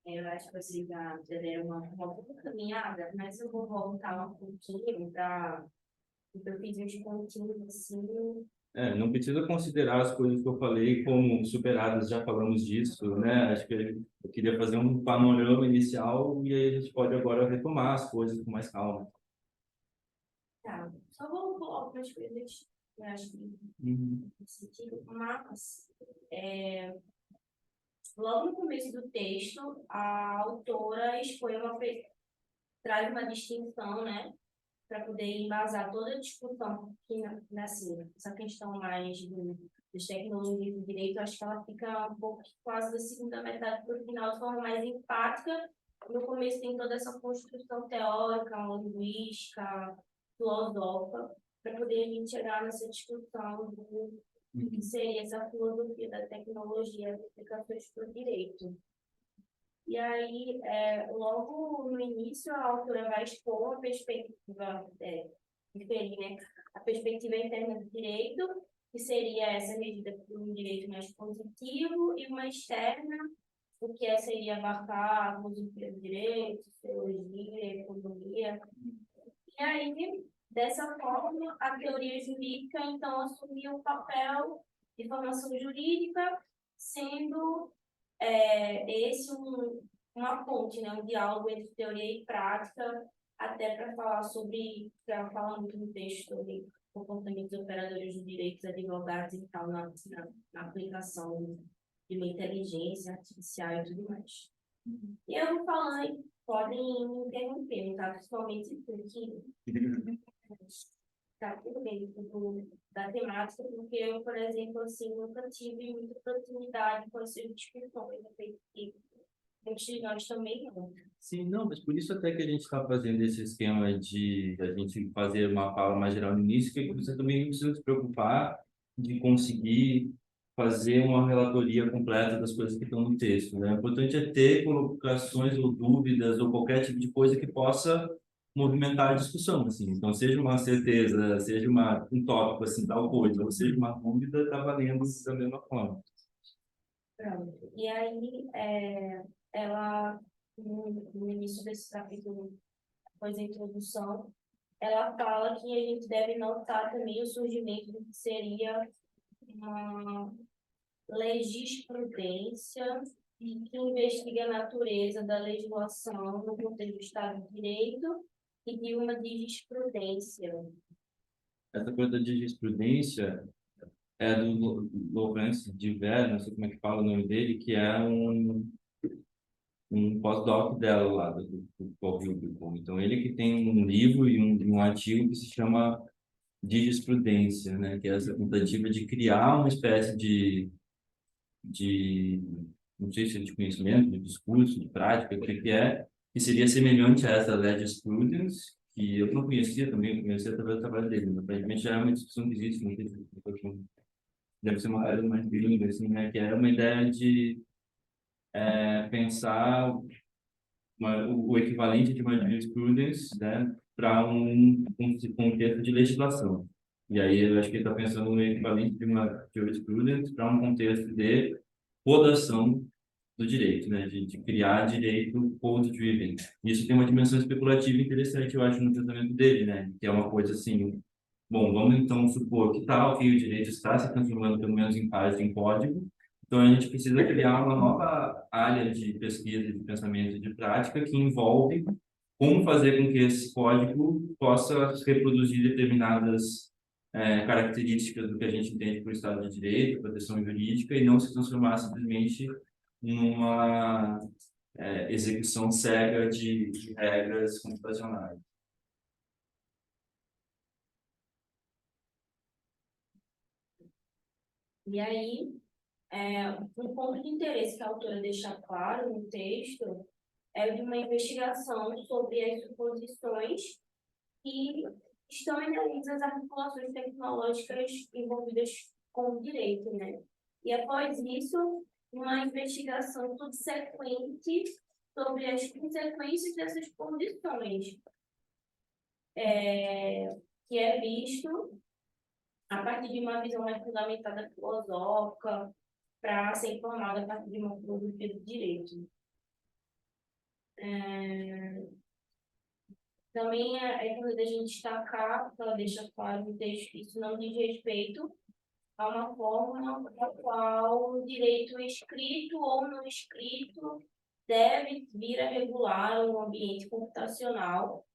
Eu acho que vocês já deram uma boa caminhada, mas eu vou voltar um pouquinho para o que eu fiz uns pontinhos assim. Não precisa considerar as coisas que eu falei como superadas, já falamos disso, né? Acho que eu queria fazer um panorama inicial e aí a gente pode agora retomar as coisas com mais calma. Tá, só vou colocar algumas coisas que eu acho que faz sentido, mas logo no começo do texto, a autora traz uma distinção, né, para poder embasar toda a discussão que, assim, essa questão mais das tecnologias do direito, acho que ela fica um pouco quase da segunda metade para o final de forma mais empática. No começo tem toda essa construção teórica, linguística, filosófica, para poder a gente chegar nessa discussão do que seria essa filosofia da tecnologia e aplicações para o direito. E aí, logo no início, a autora vai expor a perspectiva, referir, né, a perspectiva interna do direito, que seria essa regida por um direito mais positivo, e uma externa, o que seria abarcar a filosofia do direito, sociologia, economia. E aí, dessa forma, a teoria jurídica, então, assumia o papel de formação jurídica, sendo esse uma ponte, né, um diálogo entre teoria e prática, até para falar sobre, que ela fala muito no texto sobre comportamentos dos operadores de direitos, advogados e tal, na aplicação de uma inteligência artificial e tudo mais. E eu vou falando, podem me interromper, tá? Principalmente porque está tudo dentro da temática, porque eu, por exemplo, assim, nunca tive muita proximidade com essas discussões, e muitos nós também não. Sim, não, mas por isso até que a gente está fazendo esse esquema de a gente fazer uma fala mais geral no início, que você também não precisa se preocupar de conseguir fazer uma relatoria completa das coisas que estão no texto, né? O importante é ter colocações ou dúvidas ou qualquer tipo de coisa que possa movimentar a discussão, assim. Então, seja uma certeza, seja um tópico, assim, tal coisa, ou seja uma dúvida, está valendo da mesma forma. Pronto. E aí, ela, no início desse capítulo, após a introdução, ela fala que a gente deve notar também o surgimento do que seria uma legisprudência que investiga a natureza da legislação no contexto do Estado de Direito e de uma jurisprudência. Essa coisa da jurisprudência é do Laurence Diver, não sei como é que fala o nome dele, que é um pós-doc dela lá, do Correio. Então, ele que tem um livro e um artigo que se chama jurisprudência, né? Que é essa tentativa de criar uma espécie de não sei se é de conhecimento, de discurso, de prática, o que é, que seria semelhante a essa jurisprudence, que eu não conhecia também, eu conhecia através do trabalho dele, mas aparentemente já é uma discussão que existe, não sei se deve ser uma área mais bilíngue, assim, né? Que era uma ideia de pensar o equivalente de uma jurisprudence, né? para um contexto de legislação. E aí eu acho que ele está pensando no equivalente de uma jurisprudence para um contexto de podação do direito, né? De criar direito code-driven. Isso tem uma dimensão especulativa interessante, eu acho, no tratamento dele, né? Que é uma coisa assim, bom, vamos então supor que tal que o direito está se transformando, pelo menos em parte, em código. Então a gente precisa criar uma nova área de pesquisa, de pensamento e de prática que envolve como fazer com que esse código possa reproduzir determinadas características do que a gente entende por Estado de Direito, proteção jurídica, e não se transformar simplesmente numa execução cega de regras computacionais. E aí, um ponto de interesse que a autora deixa claro no texto é o de uma investigação sobre as suposições que estão inerentes às articulações tecnológicas envolvidas com o direito, né? E após isso, uma investigação subsequente sobre as consequências dessas condições, que é visto a partir de uma visão mais fundamentada filosófica, para ser formada a partir de uma filosofia do direito. Também é importante a gente destacar, que ela deixa claro no texto, que isso não diz respeito a uma forma na qual o direito escrito ou não escrito deve vir a regular o ambiente computacional,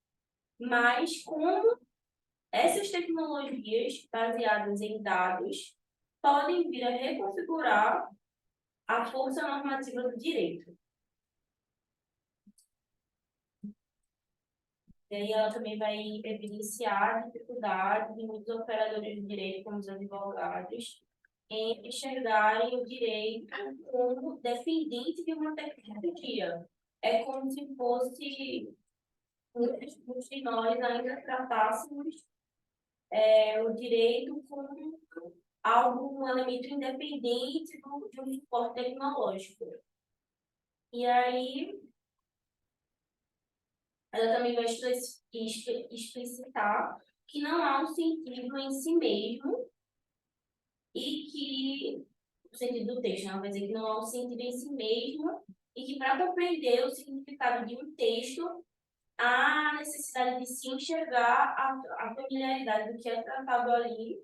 mas como essas tecnologias baseadas em dados podem vir a reconfigurar a força normativa do direito. E aí ela também vai evidenciar a dificuldade de muitos operadores de direito, como os advogados, em enxergarem o direito como defendente de uma tecnologia. É como se fosse muitos de nós ainda tratássemos o direito como algo, um elemento independente de um suporte tecnológico. E aí ela também vai explicitar que não há um sentido em si mesmo e que, o sentido do texto, ela vai dizer que não há um sentido em si mesmo e que para compreender o significado de um texto, há necessidade de se enxergar a familiaridade do que é tratado ali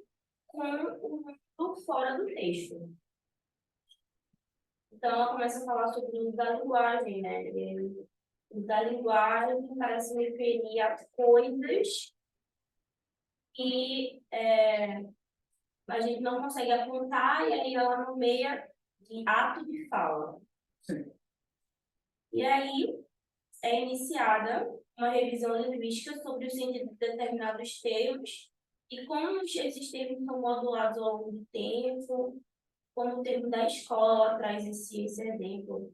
com o mundo fora do texto. Então, ela começa a falar sobre o uso da linguagem, né? Da linguagem para se referir a coisas que a gente não consegue apontar e aí ela nomeia de ato de fala. Sim. E aí é iniciada uma revisão linguística sobre o sentido de determinados termos e como esses termos são modulados ao longo do tempo, como o termo da escola, ela traz esse exemplo.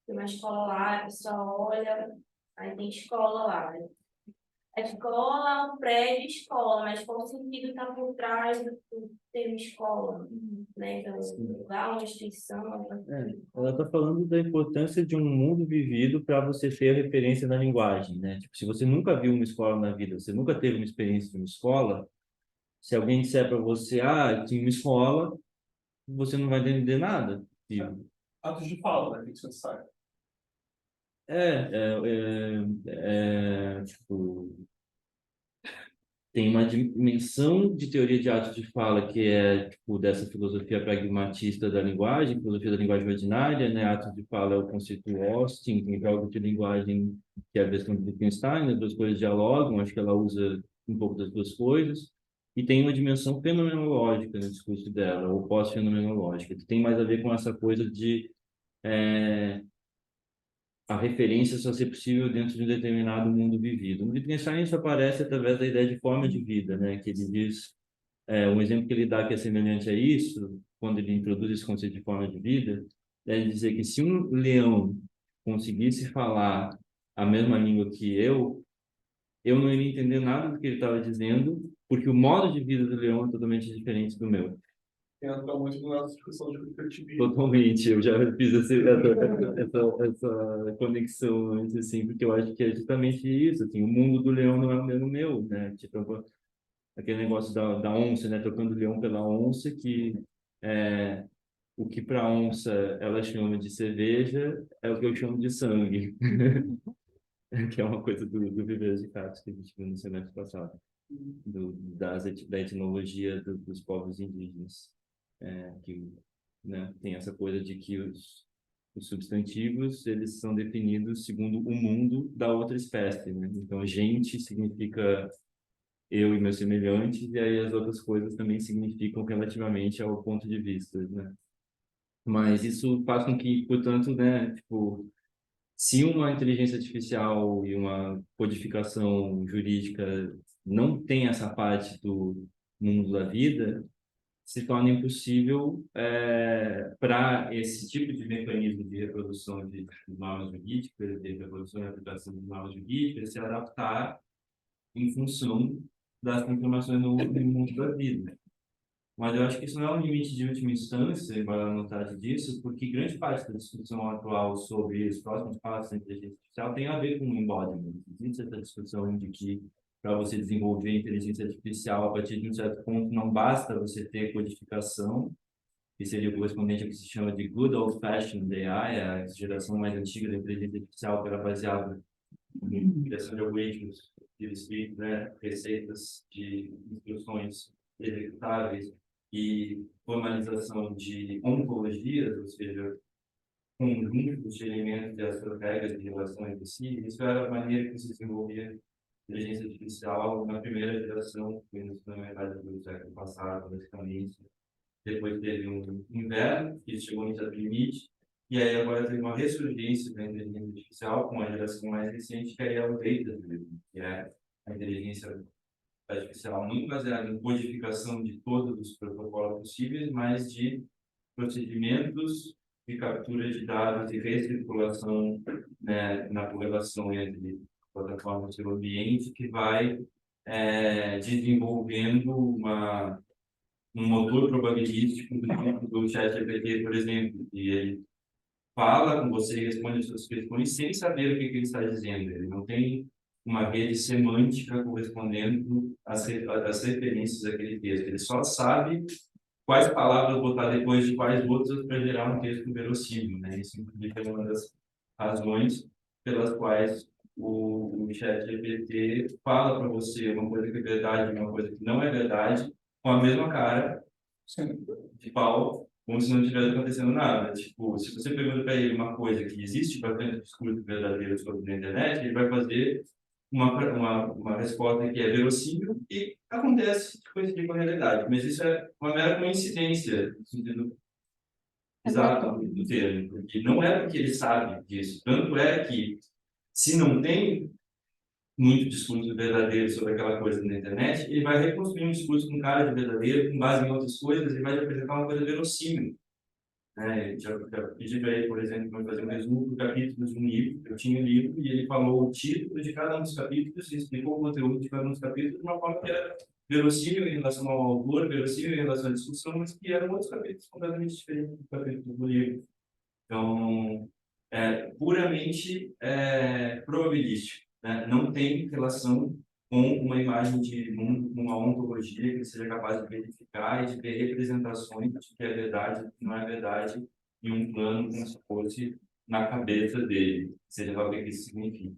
Tem uma escola lá, a pessoa olha, aí tem escola lá. Né? A escola, o prédio, escola, mas qual o sentido está por trás do termo escola? Né? Então, lugar, uma instituição. Ela está falando da importância de um mundo vivido para você ter a referência na linguagem, né? Tipo, se você nunca viu uma escola na vida, você nunca teve uma experiência de uma escola, se alguém disser para você, tinha uma escola, você não vai entender nada. Tipo, Atos de fala, né? Que você sabe. tipo, tem uma dimensão de teoria de atos de fala que é tipo dessa filosofia pragmatista da linguagem, filosofia da linguagem ordinária, né? Atos de fala é o conceito Austin, tem jogos de linguagem que é a versão de Wittgenstein, as duas coisas dialogam, acho que ela usa um pouco das duas coisas, e tem uma dimensão fenomenológica no discurso dela, ou pós-fenomenológica, que tem mais a ver com essa coisa de a referência só ser possível dentro de um determinado mundo vivido. No Wittgenstein isso aparece através da ideia de forma de vida, né? Que ele diz, um exemplo que ele dá que é semelhante a isso, quando ele introduz esse conceito de forma de vida, é dizer que se um leão conseguisse falar a mesma língua que eu não iria entender nada do que ele estava dizendo, porque o modo de vida do leão é totalmente diferente do meu. entra muito na nossa discussão de perspectiva. Totalmente, eu já fiz essa conexão antes, assim, porque eu acho que é justamente isso, assim, o mundo do leão não é o mesmo meu, né? Tipo, aquele negócio da onça, né? Trocando o leão pela onça, que é, o que para onça ela chama de cerveja é o que eu chamo de sangue, que é uma coisa do Viver de Fatos que a gente viu no semestre passado, da etnologia dos povos indígenas, que, né, tem essa coisa de que os substantivos eles são definidos segundo o mundo da outra espécie, né? Então, gente significa eu e meus semelhantes, e aí as outras coisas também significam relativamente ao ponto de vista, né? Mas isso faz com que, portanto, né, tipo, se uma inteligência artificial e uma codificação jurídica não tem essa parte do mundo da vida, se torna impossível para esse tipo de mecanismo de reprodução de normas jurídicas, de reprodução e aplicação de normas jurídicas, se adaptar em função das transformações no mundo da vida. Mas eu acho que isso não é um limite de última instância, embora não trate disso, porque grande parte da discussão atual sobre os próximos passos da inteligência artificial tem a ver com o embodiment. Existe essa discussão de que para você desenvolver inteligência artificial, a partir de um certo ponto, não basta você ter codificação, que seria o correspondente ao que se chama de good old-fashioned AI, a geração mais antiga da inteligência artificial, que era baseada em criação de algoritmos de escrito, né, receitas de instruções executáveis e formalização de ontologias, ou seja, conjuntos de elementos e as suas regras de relação entre si. Isso era a maneira que se desenvolvia a inteligência artificial na primeira geração, que foi na metade do século passado, basicamente. Depois teve um inverno, que chegou em certo limite, e aí agora teve uma ressurgência da inteligência artificial com a geração mais recente, que aí é o data-driven, que é a inteligência artificial muito baseada em codificação de todos os protocolos possíveis, mas de procedimentos de captura de dados e recirculação, né, na correlação entre plataformas e o ambiente, que vai desenvolvendo um motor probabilístico do tipo do ChatGPT, por exemplo, e ele fala com você e responde as suas questões sem saber o que ele está dizendo. Ele não tem uma rede semântica correspondendo às referências daquele texto. Ele só sabe quais palavras botar depois de quais outras para gerar um texto verossímil, né? Isso inclusive é uma das razões pelas quais o ChatGPT fala para você uma coisa que é verdade e uma coisa que não é verdade, com a mesma cara de pau, como se não tivesse acontecendo nada. Tipo, se você pergunta para ele uma coisa que existe bastante discurso verdadeiro sobre a internet, ele vai fazer uma resposta que é verossímil e acontece de coincidir com a realidade. Mas isso é uma mera coincidência, no sentido exato do termo, porque não é porque ele sabe disso. Tanto é que, se não tem muito discurso verdadeiro sobre aquela coisa na internet, ele vai reconstruir um discurso com cara de verdadeiro, com base em outras coisas, e vai apresentar uma coisa verossímil. Já pedi para ele, por exemplo, para fazer um resumo do capítulo de um livro. Eu tinha o livro e ele falou o título de cada um dos capítulos e explicou o conteúdo de cada um dos capítulos de uma forma que era verossímil em relação ao autor, verossímil em relação à discussão, mas que eram outros capítulos completamente diferentes do capítulo do livro. Então, é puramente probabilístico, né? Não tem relação com uma imagem de mundo, com uma ontologia que seja capaz de verificar e de ver representações de que é verdade e que não é verdade em um plano como se fosse na cabeça dele, seja lá o que isso significa,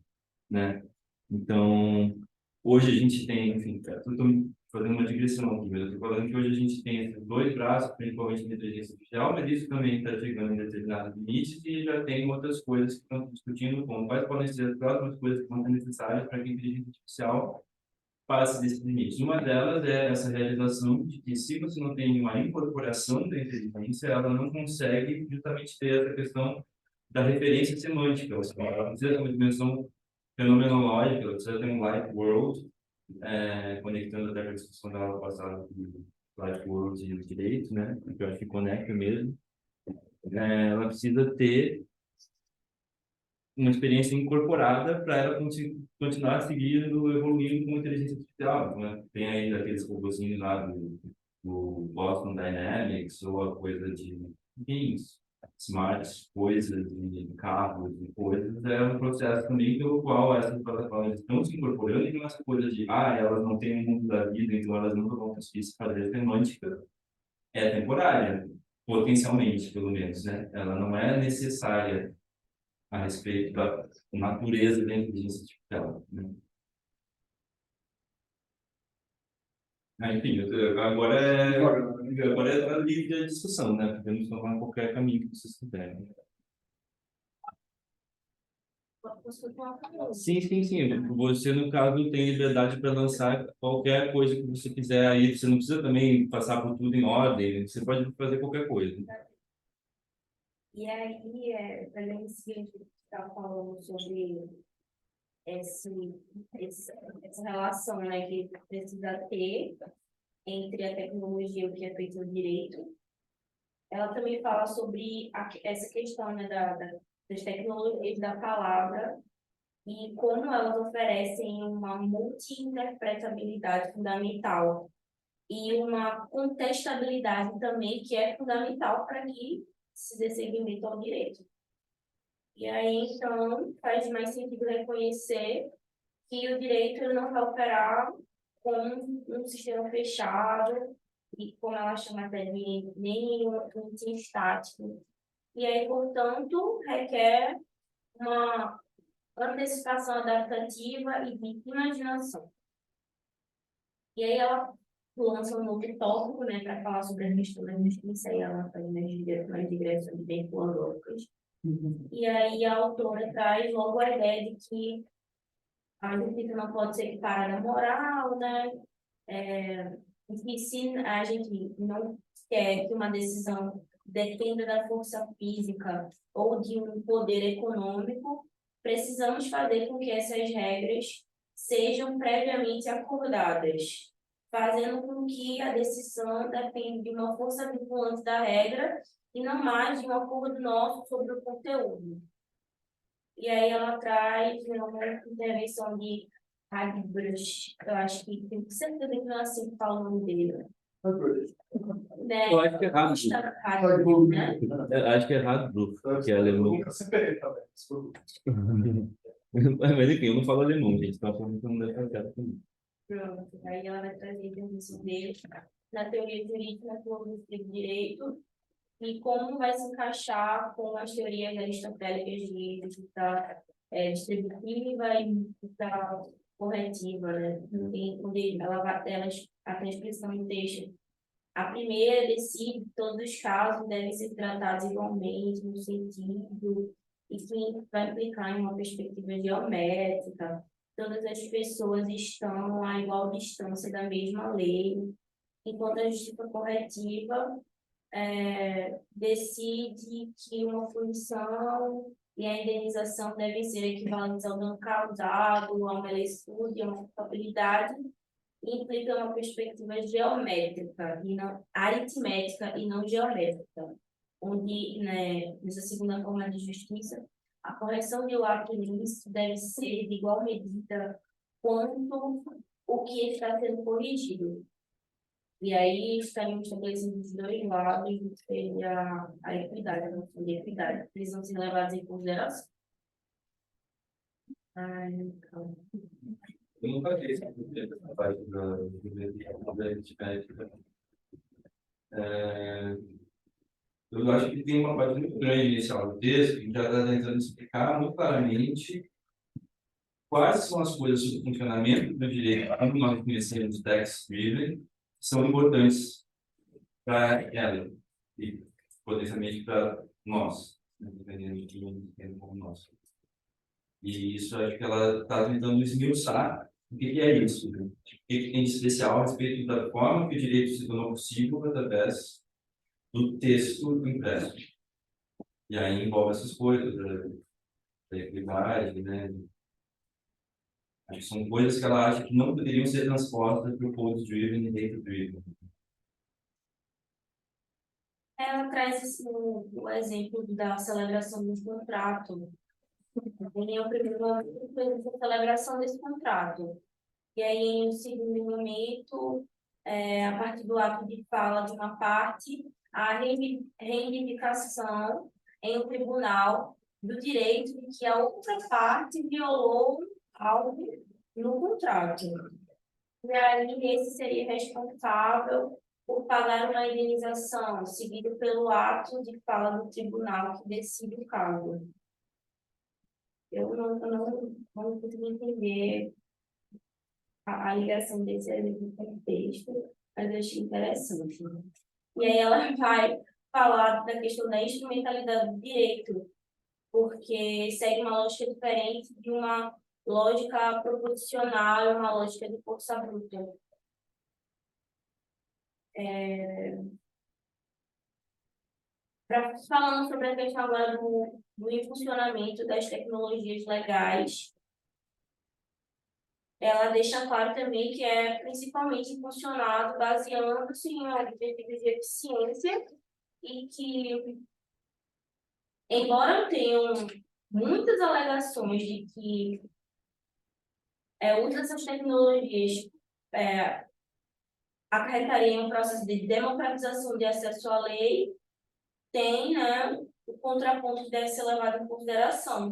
né? Então, hoje a gente tem, enfim, estou fazendo uma digressão aqui, mas eu estou falando que hoje a gente tem esses dois braços, principalmente na inteligência artificial, mas isso também está chegando em determinados limites e já tem outras coisas que estão discutindo como quais podem ser as próximas coisas que vão ser necessárias para que a inteligência artificial passe desses limites. Uma delas é essa realização de que, se você não tem uma incorporação da inteligência, ela não consegue justamente ter essa questão da referência semântica. Ou seja, ela precisa ter uma dimensão fenomenológica, ela precisa ter um light world, conectando até com a discussão da aula passada do light world e o direito, né? Que eu acho que conecta mesmo. Ela precisa ter uma experiência incorporada para ela continuar seguindo, evoluindo com inteligência artificial, né? Tem aí aqueles robôzinhos lá o Boston Dynamics, ou a coisa de, enfim, smarts, coisas, de carros e coisas, é um processo também pelo qual essas plataformas estão se incorporando e essa coisa de, elas não têm o mundo da vida, então elas nunca vão conseguir se fazer semântica, é temporária, potencialmente, pelo menos, né? Ela não é necessária a respeito da natureza da inteligência artificial, né? Enfim, agora é a livre discussão, né? Podemos tomar qualquer caminho que vocês quiserem. Sim, sim, sim. Você, no caso, tem liberdade para lançar qualquer coisa que você quiser aí. Você não precisa também passar por tudo em ordem. Você pode fazer qualquer coisa. E aí, também seguinte que está falando sobre essa relação, né, que precisa ter entre a tecnologia e o que é feito no direito. Ela também fala sobre essa questão, né, das tecnologias da palavra e como elas oferecem uma multi-interpretabilidade fundamental e uma contestabilidade também que é fundamental para que se dê seguimento ao direito. E aí, então, faz mais sentido reconhecer que o direito ele não vai operar com um sistema fechado, e como ela chama até de nem um estático. E aí, portanto, requer uma antecipação adaptativa e de imaginação. E aí ela lança um novo tópico, né, para falar sobre a questão da justiça, e ela faz umas digressões bem filosóficas. E aí a autora traz logo a ideia de que a justiça não pode ser equiparada à moral, né? E se a gente não quer que uma decisão dependa da força física ou de um poder econômico, precisamos fazer com que essas regras sejam previamente acordadas, fazendo com que a decisão dependa de uma força vinculante da regra e não mais de um acordo nosso sobre o conteúdo. E aí ela traz uma intervenção de Hagbush, eu acho que tem certeza que não é assim que fala o nome dele. Né? Eu acho que é Hagbush. Né? Eu acho que é Hagbush, que é alemão. Mas enfim, eu não falo alemão, gente. Então, não deve fazer comigo. Pronto, aí ela vai trazer a intervenção dele na teoria jurídica, na filosofia do direito, e como vai se encaixar com as teorias aristotélicas de justiça distributiva e justiça corretiva, né? Onde a transcrição do texto. A primeira decide que todos os casos devem ser tratados igualmente, no sentido, e que vai implicar em uma perspectiva geométrica. Todas as pessoas estão a igual distância da mesma lei, enquanto a justiça corretiva decide que uma punição e a indenização devem ser equivalentes ao dano causado, a uma licitude, a uma culpabilidade, e implica uma perspectiva geométrica, e não aritmética e não geométrica, onde, né, nessa segunda forma de justiça, a correção de um ato ilícito deve ser de igual medida quanto o que está sendo corrigido. E aí estaríamos estabelecendo os dois lados, que seria a equidade, a noção de equidade, precisam ser levados em consideração. Eu nunca vi esse essa parte da ética. Eu acho que tem uma parte muito grande inicial do texto que já está tentando explicar muito claramente quais são as coisas sobre o funcionamento do direito, como nós conhecemos o text-driven, que são importantes para ela e potencialmente para nós, né, dependendo de quem entende como nós. E isso acho que ela está tentando esmiuçar o que é isso, né? O que tem de especial a respeito da forma que o direito se tornou possível através do texto impresso. E aí envolve essas coisas da equidade, né? Acho que são coisas que ela acha que não poderiam ser transpostas para o code-driven e data-driven. Ela traz o exemplo da celebração do contrato. Em um primeiro momento, foi a celebração desse contrato. E aí, em um segundo momento, a partir do ato de fala de uma parte, a reivindicação em um tribunal do direito de que a outra parte violou algo no contrato. E aí, esse seria responsável por pagar uma indenização, seguido pelo ato de fala do tribunal que decide o caso. Eu não consegui entender a ligação desse elemento com o texto, mas eu achei interessante. E aí ela vai falar da questão da instrumentalidade do direito, porque segue uma lógica diferente de uma lógica proposicional e uma lógica de força bruta. Falando sobre a questão agora do impulsionamento das tecnologias legais, ela deixa claro também que é principalmente impulsionado baseando-se em objetivos de eficiência e que, embora tenham muitas alegações de que o uso dessas tecnologias acarretaria um processo de democratização de acesso à lei, tem, né, o contraponto que deve ser levado em consideração.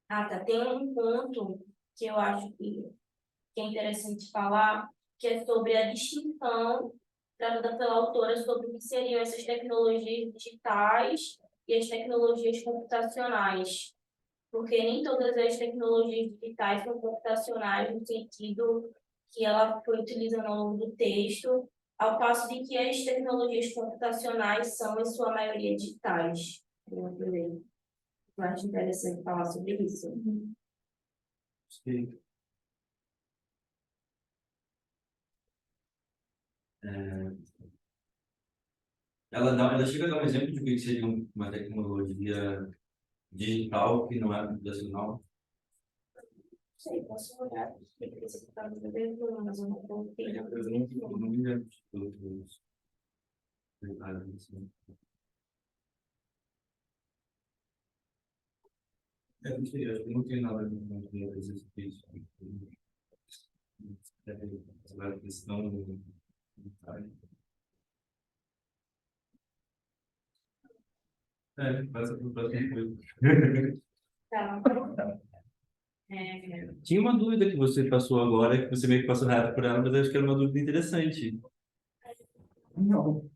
Tá. Tem um ponto que eu acho que é interessante falar, que é sobre a distinção trazida pela autora sobre o que seriam essas tecnologias digitais e as tecnologias computacionais. Porque nem todas as tecnologias digitais são computacionais no sentido que ela foi utilizando ao longo do texto, ao passo de que as tecnologias computacionais são, em sua maioria, digitais. Eu acho interessante falar sobre isso. Sim. Ela chega a dar um exemplo de o que seria uma tecnologia digital que não é computacional. Sei, posso olhar. Você está vendo, mas eu não coloquei. Eu não me lembro de todos os detalhes assim. Eu não sei, acho que não tem nada a ver com isso. A questão do passa para o próximo coisa. Tá. Tinha uma dúvida que você passou agora, que você meio que passou rápido por ela, mas eu acho que era uma dúvida interessante. Não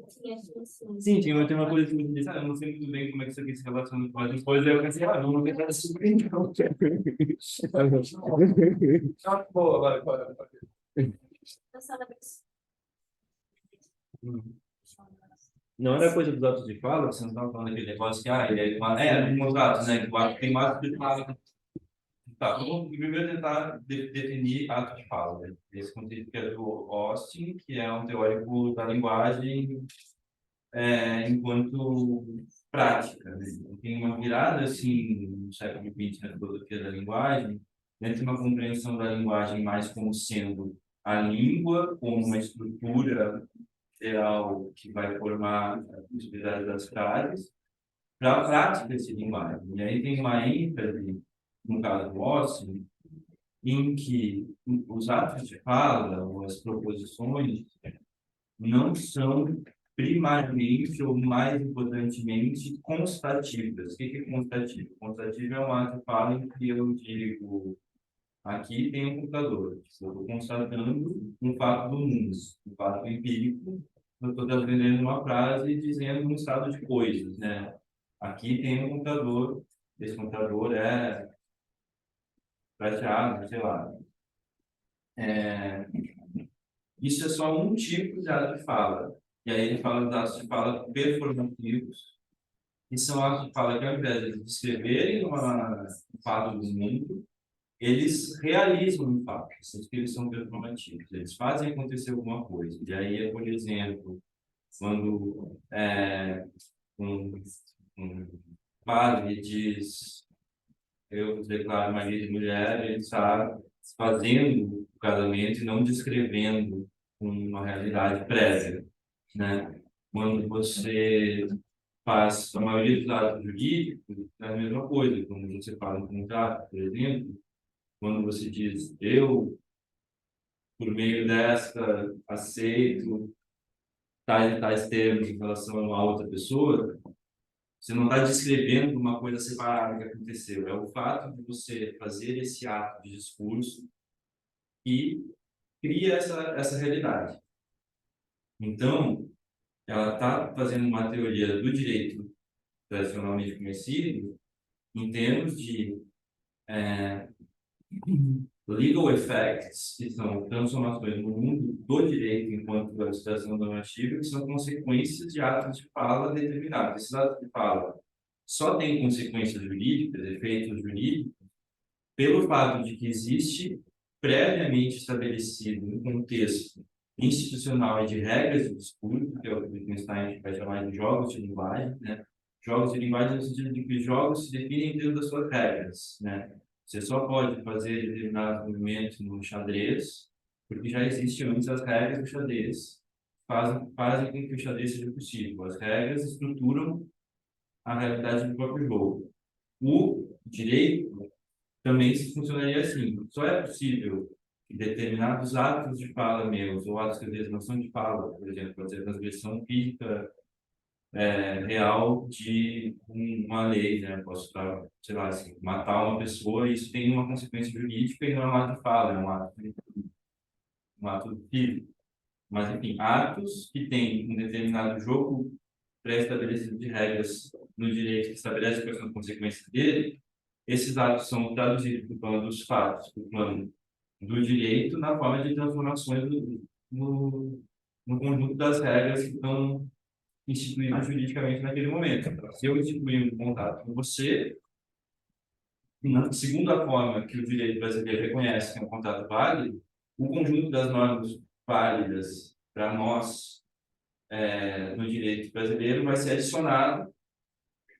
tinha sim. Sim, tem uma coisa que me disse, eu não sei muito bem como é que isso aqui se relaciona com as coisas, eu pensei, não tentar sobre então. Boa, vai. Não era coisa dos atos de fala, você não estava falando aquele negócio que, no contrato, né, que o ato tem mais de fala. Tá, vamos primeiro tentar definir ato de fala, né? Esse conceito que é do Austin, que é um teórico da linguagem enquanto prática, né? Tem uma virada, assim, no século XX, na filosofia da linguagem, dentro de uma compreensão da linguagem mais como sendo a língua, como uma estrutura geral que vai formar a possibilidade das frases, para a prática de linguagem. E aí tem uma ênfase, no caso do Austin, em que os atos de fala, ou as proposições, não são primariamente ou mais importantemente constativas. O que é constativo? Constativo é um ato de fala em que eu digo, aqui tem um computador. Eu estou constatando um fato do mundo, um fato empírico. Eu estou trazendo uma frase dizendo um estado de coisas, né? Aqui tem um computador, esse computador é prateado, sei lá. Isso é só um tipo de ato de fala. E aí ele fala dos atos de fala performativos, que são atos de fala que, ao invés de descreverem um fato do mundo, eles realizam um fato, que eles são performativos, eles fazem acontecer alguma coisa. E aí, por exemplo, quando um padre diz, eu declaro marido e mulher, ele está fazendo o casamento e não descrevendo uma realidade prévia, né? Quando você faz a maioria dos atos jurídicos é a mesma coisa. Quando você fala em contrato, por exemplo, quando você diz eu, por meio desta, aceito tais e tais termos em relação a outra pessoa, você não está descrevendo uma coisa separada que aconteceu. É o fato de você fazer esse ato de discurso que cria essa realidade. Então, ela está fazendo uma teoria do direito tradicionalmente conhecido em termos de legal effects, que são transformações no mundo do direito enquanto legislação normativa, que são consequências de atos de fala determinados. Esses atos de fala só têm consequências jurídicas, efeitos jurídicos, pelo fato de que existe previamente estabelecido um contexto institucional e de regras de discurso, que é o que o Wittgenstein vai chamar de jogos de linguagem, né? Jogos de linguagem no sentido de que jogos se definem dentro das suas regras, né? Você só pode fazer determinados movimentos no xadrez, porque já existem antes as regras do xadrez, fazem com que o xadrez seja possível. As regras estruturam a realidade do próprio jogo. O direito também se funcionaria assim. Só é possível que determinados atos de fala meus, ou atos que às vezes não são de fala, por exemplo, pode ser transgressão física real de uma lei, né? Posso estar, sei lá, assim, matar uma pessoa, e isso tem uma consequência jurídica e não é um ato de fala, é um ato físico. Mas, enfim, atos que têm um determinado jogo pré-estabelecido de regras no direito que estabelece quais são as consequências dele, esses atos são traduzidos do plano dos fatos, do plano do direito, na forma de transformações no conjunto das regras que estão instituídas juridicamente naquele momento. Então, se eu instituir um contrato com você, segundo a forma que o direito brasileiro reconhece que é um contrato válido, o conjunto das normas válidas para nós no direito brasileiro vai ser adicionado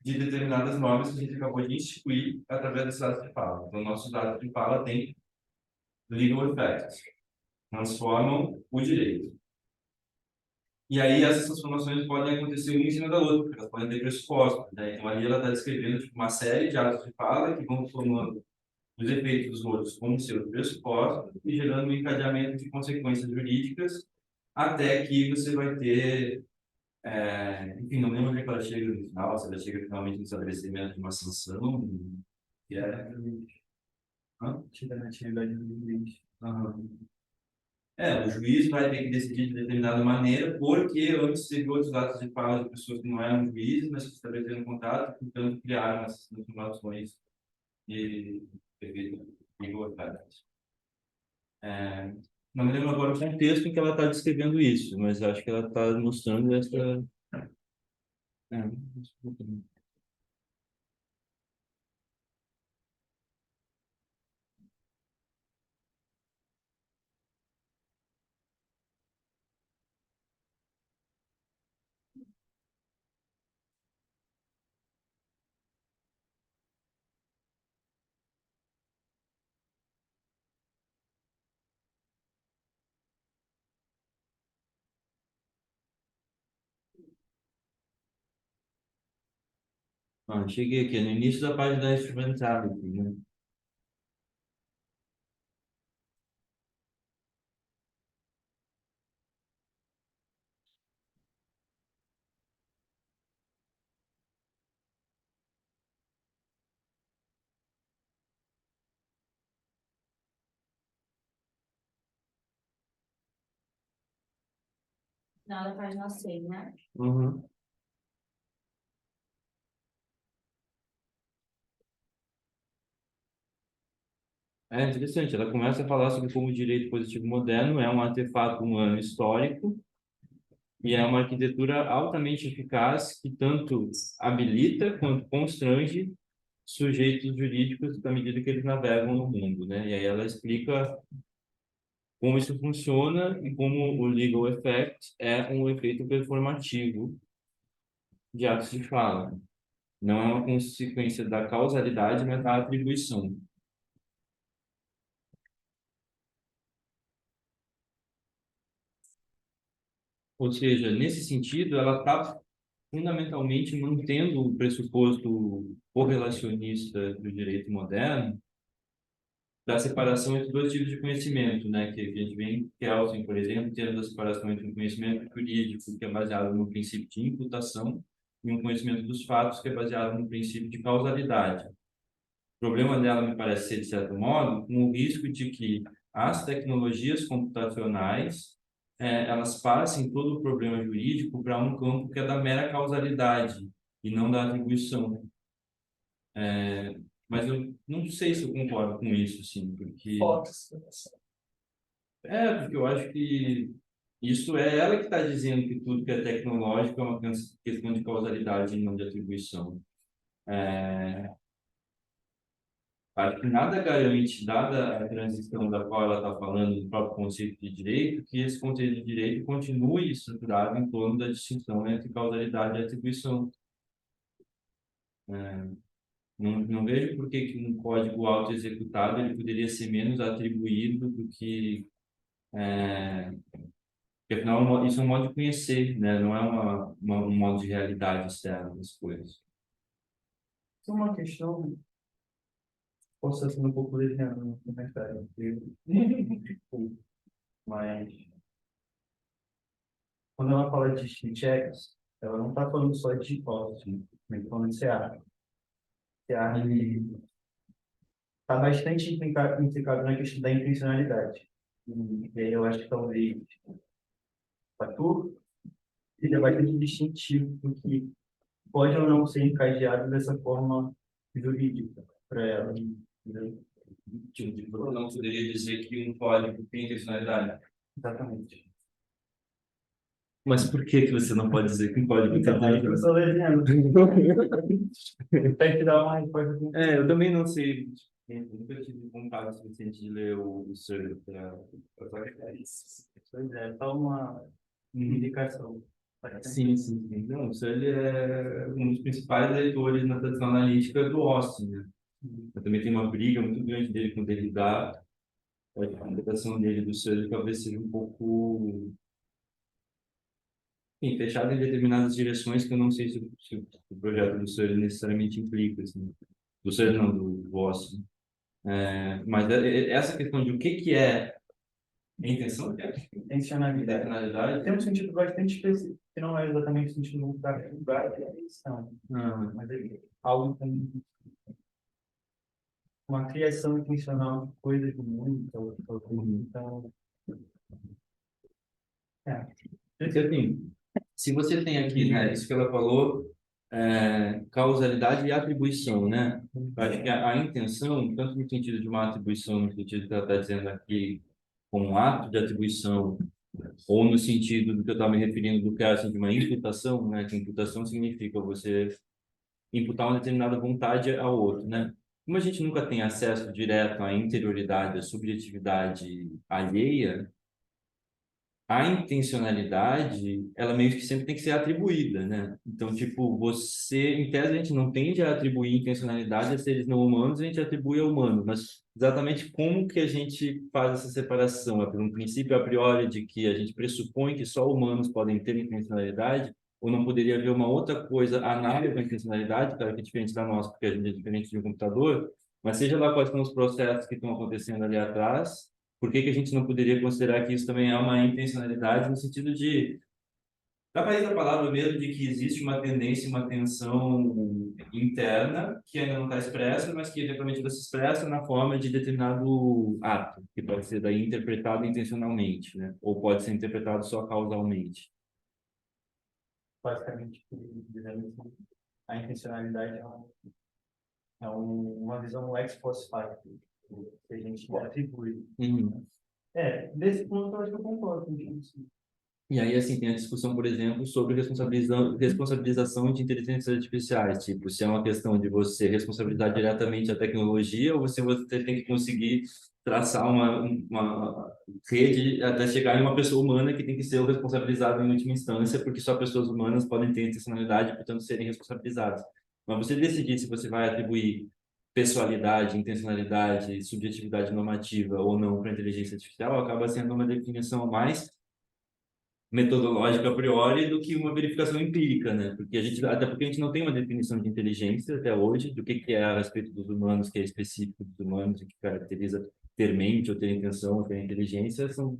de determinadas normas que a gente acabou de instituir através dos atos de fala. Então, nossos atos de fala têm legal effects, transformam o direito. E aí essas transformações podem acontecer uma em cima da outra, porque elas podem ter pressupostos, né? Então, ali ela está descrevendo tipo, uma série de atos de fala que vão formando os efeitos dos outros como seus pressupostos e gerando um encadeamento de consequências jurídicas até que você vai ter enfim, não lembro onde é que ela chega no final, se ela chega finalmente no estabelecimento de uma sanção, que é... Chega na atividade do juiz. O juiz vai ter que decidir de determinada maneira, porque antes teve outros atos de fala de pessoas que não eram juízes, mas que estabeleceram contato, portanto, criaram essas transformações de efeito legal effect. Não me lembro agora o contexto em que ela está descrevendo isso, mas acho que ela está mostrando essa... cheguei aqui no início da página da instrumentality, né? Final da página 6, né? Uhum. É interessante, ela começa a falar sobre como o direito positivo moderno é um artefato humano histórico e é uma arquitetura altamente eficaz que tanto habilita quanto constrange sujeitos jurídicos à medida que eles navegam no mundo, né? E aí ela explica como isso funciona e como o legal effect é um efeito performativo de atos de fala. Não é uma consequência da causalidade, mas da atribuição. Ou seja, nesse sentido, ela está fundamentalmente mantendo o pressuposto correlacionista do direito moderno da separação entre dois tipos de conhecimento, né? Que a gente vê em Kelsen, por exemplo, tendo a separação entre um conhecimento jurídico, que é baseado no princípio de imputação, e um conhecimento dos fatos, que é baseado no princípio de causalidade. O problema dela me parece ser, de certo modo, com o risco de que as tecnologias computacionais elas passem todo o problema jurídico para um campo que é da mera causalidade e não da atribuição. Mas eu não sei se eu concordo com isso, assim, porque Fotos. porque eu acho que isso é ela que está dizendo que tudo que é tecnológico é uma questão de causalidade e não de atribuição. Acho que nada garante, dada a transição da qual ela está falando do próprio conceito de direito, que esse conceito de direito continue estruturado em torno da distinção entre causalidade e atribuição. Não vejo por que um código auto-executado ele poderia ser menos atribuído do que... porque, afinal, isso é um modo de conhecer, né? Não é um modo de realidade externa das coisas. Tem uma questão, posso estar sendo um pouco leviano no comentário, mas quando ela fala de checks, ela não está falando só de hipótese, está falando de CA. CA está bastante implicado na questão da intencionalidade. E aí eu acho que talvez o fator seja bastante distintivo do que pode ou não ser encadeado dessa forma jurídica para ela. Entendeu? Tipo, eu não poderia dizer que um código tem intencionalidade. Exatamente. Mas por que você não pode dizer que um código tem Então, aí eu sou leviano. Tem que dar uma resposta. Eu também não sei. Eu nunca tive vontade suficiente de ler o Searle para isso. Pois é, só uma indicação. Sim, sim, sim. Não, o Searle é um dos principais leitores na tradição analítica do Austin, né? Eu também tenho uma briga muito grande dele com o Derrida. A interpretação dele do Searle talvez seja um pouco fechada em determinadas direções que eu não sei se o projeto do Searle necessariamente implica, assim. Do Searle não, do Austin. Mas essa questão de o que é a intenção, intencionalidade, Tem um sentido bastante específico, que não é exatamente o sentido da intenção, mas é algo como uma criação intencional de coisas do mundo. Então, porque, assim, se você tem aqui, né, isso que ela falou, causalidade e atribuição, né? Acho que a intenção, tanto no sentido de uma atribuição, no sentido que ela está dizendo aqui, como um ato de atribuição, ou no sentido do que eu estava me referindo do caso de uma imputação, né? Que imputação significa você imputar uma determinada vontade ao outro, né? Como a gente nunca tem acesso direto à interioridade, à subjetividade alheia, a intencionalidade, ela meio que sempre tem que ser atribuída, né? Então, tipo, você, em tese, a gente não tende a atribuir intencionalidade a seres não humanos, a gente atribui a humanos, mas exatamente como que a gente faz essa separação? É por um princípio a priori de que a gente pressupõe que só humanos podem ter intencionalidade, ou não poderia haver uma outra coisa análoga à intencionalidade, claro que é diferente da nossa, porque a gente é diferente de um computador, mas seja lá quais são os processos que estão acontecendo ali atrás, por que que a gente não poderia considerar que isso também é uma intencionalidade no sentido de, da raiz da palavra mesmo, de que existe uma tendência, uma tensão interna que ainda não está expressa, mas que eventualmente vai se expressa na forma de determinado ato, que pode ser daí interpretado intencionalmente, né? Ou pode ser interpretado só causalmente. basicamente, dizendo que a intencionalidade uma visão ex post facto, que a gente atribui. Desse ponto eu acho que eu concordo com isso. E aí, assim, tem a discussão, por exemplo, sobre responsabilização de inteligências artificiais. Tipo, se é uma questão de você responsabilizar diretamente a tecnologia ou você tem que conseguir traçar uma rede até chegar em uma pessoa humana que tem que ser o responsabilizado em última instância, porque só pessoas humanas podem ter intencionalidade e, portanto, serem responsabilizadas. Mas você decidir se você vai atribuir pessoalidade, intencionalidade, subjetividade normativa ou não para a inteligência artificial acaba sendo uma definição mais metodológica a priori do que uma verificação empírica, né? Até porque a gente não tem uma definição de inteligência até hoje, do que é a respeito dos humanos, que é específico dos humanos e que caracteriza ter mente ou ter intenção ou ter inteligência, são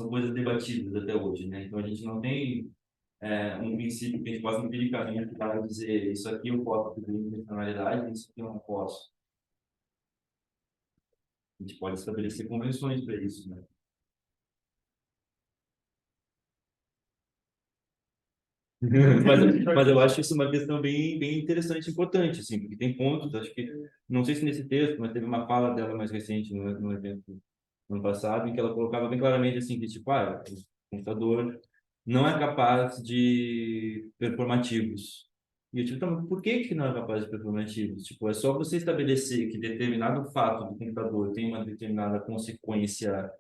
coisas debatidas até hoje, né? Então a gente não tem um princípio que a gente possa empiricamente para dizer isso aqui eu posso atribuir intencionalidade, isso aqui eu não posso. A gente pode estabelecer convenções para isso, né? Mas eu acho isso uma questão bem interessante e importante, assim, porque tem pontos, acho que, não sei se nesse texto, mas teve uma fala dela mais recente no evento no ano passado, em que ela colocava bem claramente, assim, que, tipo, o computador não é capaz de performativos. E eu, tipo, tá, mas por que não é capaz de performativos? Tipo, é só você estabelecer que determinado fato do computador tem uma determinada consequência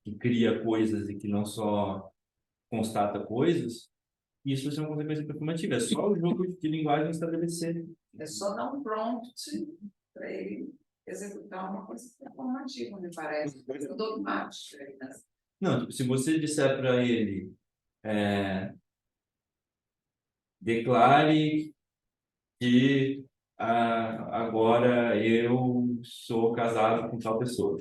que cria coisas e que não só constata coisas, e isso vai ser uma consequência performativa. É só o jogo de linguagem estabelecer. É só dar um prompt para ele executar uma coisa performativa, me parece. Coisa dogmática. Né? Não, tipo, se você disser para ele, declare que agora eu sou casado com tal pessoa.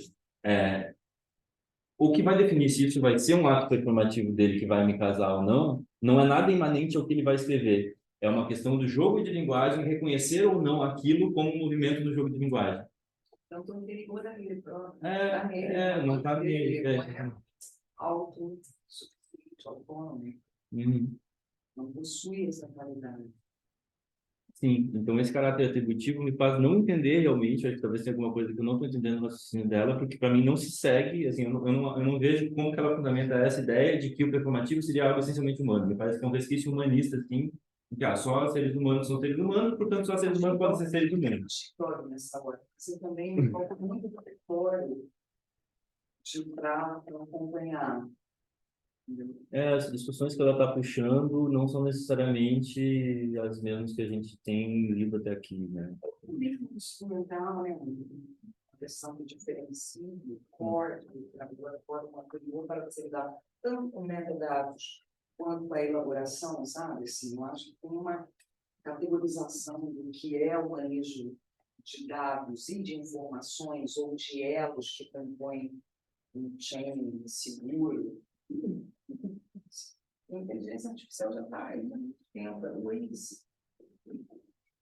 O que vai definir se isso vai ser um ato performativo dele que vai me casar ou não, não é nada imanente ao que ele vai escrever. É uma questão do jogo de linguagem reconhecer ou não aquilo como um movimento do jogo de linguagem. Então, tem um perigo daquele próprio. Não está nele. Autossuficiente, autônomo. Uhum. Não possui essa qualidade. Sim, então esse caráter atributivo me faz não entender realmente, acho que talvez tenha alguma coisa que eu não estou entendendo no raciocínio dela, porque para mim não se segue, assim, eu não vejo como que ela fundamenta essa ideia de que o performativo seria algo essencialmente humano. Me parece que é um resquício humanista, assim, que só seres humanos são seres humanos, portanto só seres humanos podem ser seres humanos. Nessa hora. Você também me falta muito repertório para acompanhar. As discussões que ela está puxando não são necessariamente as mesmas que a gente tem lido até aqui, né? O livro instrumental, né? A questão do diferencídio, corte, a forma anterior para você dar tanto o metadados quanto a elaboração, sabe? Assim, eu acho que tem uma categorização do que é o manejo de dados e de informações ou de elos que compõem um chain seguro. A inteligência artificial já está aí, tentando isso.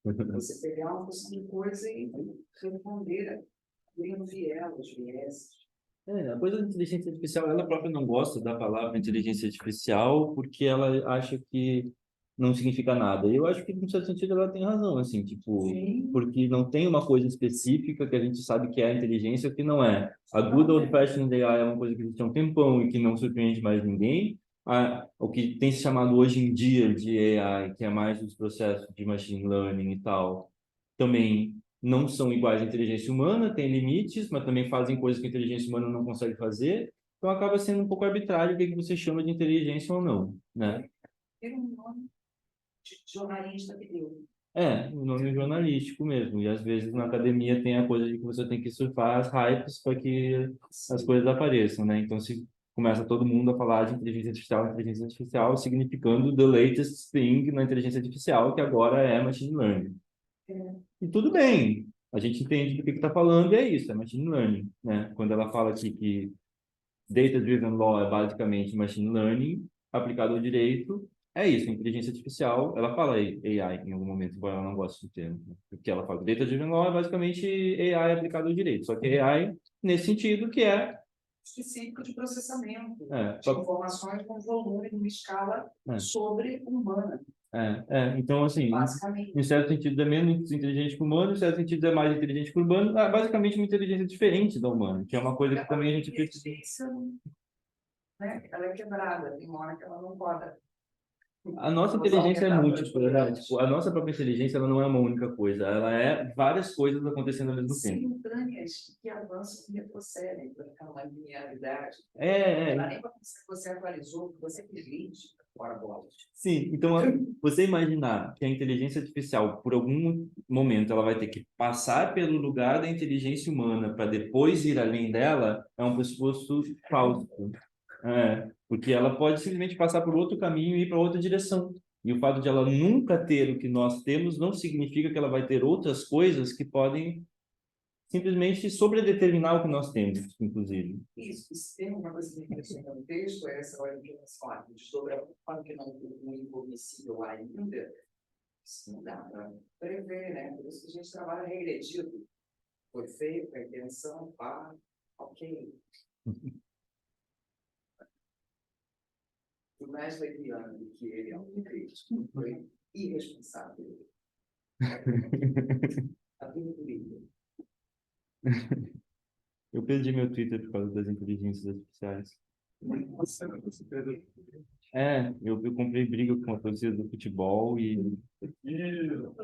Você pegar uma porção de coisa e responder, abrindo viéses. A coisa da inteligência artificial, ela própria não gosta da palavra inteligência artificial porque ela acha que não significa nada. E eu acho que, em certo sentido, ela tem razão, assim, tipo, porque não tem uma coisa específica que a gente sabe que é a inteligência, que não é. A good old-fashioned AI é uma coisa que existe há um tempão e que não surpreende mais ninguém. O que tem se chamado hoje em dia de AI, que é mais os processos de machine learning e tal, também não são iguais à inteligência humana, tem limites, mas também fazem coisas que a inteligência humana não consegue fazer. Então acaba sendo um pouco arbitrário o que você chama de inteligência ou não, né? Tem um nome de jornalista que deu. Um nome jornalístico mesmo. E às vezes na academia tem a coisa de que você tem que surfar as hypes para que as coisas apareçam, né? Então se começa todo mundo a falar de inteligência artificial significando the latest thing na inteligência artificial, que agora é machine learning. E tudo bem, a gente entende do que está falando e é isso, é machine learning, né? Quando ela fala aqui que data-driven law é basicamente machine learning aplicado ao direito, é isso, inteligência artificial, ela fala AI em algum momento, embora ela não goste do termo, né? Porque ela fala que data-driven law é basicamente AI aplicado ao direito, só que AI nesse sentido que é específico de processamento de informações com volume em uma escala sobre-humana. Então, assim, em certo sentido é menos inteligente que o humano, em certo sentido é mais inteligente que o humano, é basicamente uma inteligência diferente da humana, que é uma coisa que também a gente precisa. Né? Ela é quebrada, tem uma hora que ela não pode. A nossa inteligência é múltipla, né? Tipo, a nossa própria inteligência ela não é uma única coisa, ela é várias coisas acontecendo ao mesmo tempo. Simultâneas que avançam e retrocedem, para ficar uma linearidade. Não dá nem para pensar que você atualizou, que você fez fora bola. Sim, então você imaginar que a inteligência artificial, por algum momento, ela vai ter que passar pelo lugar da inteligência humana para depois ir além dela, é um pressuposto falso. Porque ela pode simplesmente passar por outro caminho e ir para outra direção. E o fato de ela nunca ter o que nós temos não significa que ela vai ter outras coisas que podem simplesmente sobredeterminar o que nós temos, inclusive. Isso, se tem uma coisa que me impressiona no texto, é essa hora que nós falamos sobre a forma que não o incognoscível ainda, isso não dá para prever, né? Por isso que a gente trabalha regredido. Foi feito, a intenção, pá, ok. O mais leviano do que ele é um crítico, foi irresponsável. A dúvida. Eu perdi meu Twitter por causa das inteligências artificiais. Eu comprei briga com a torcida do futebol e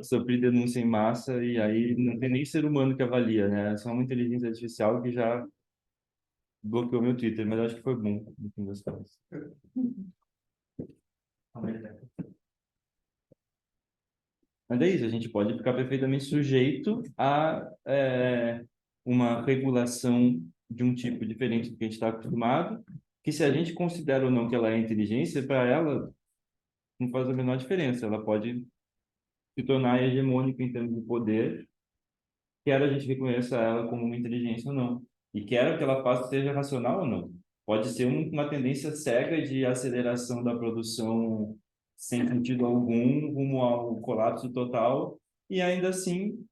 sofri denúncia em massa, e aí não tem nem ser humano que avalia, né? É só uma inteligência artificial que já bloqueou meu Twitter, mas acho que foi bom, no fim das contas. Mas é isso, a gente pode ficar perfeitamente sujeito a uma regulação de um tipo diferente do que a gente está acostumado, que se a gente considera ou não que ela é inteligência, para ela não faz a menor diferença. Ela pode se tornar hegemônica em termos de poder, quer a gente reconheça ela como uma inteligência ou não. E quer que ela faça seja racional ou não. Pode ser uma tendência cega de aceleração da produção sem sentido algum, rumo ao colapso total, e ainda assim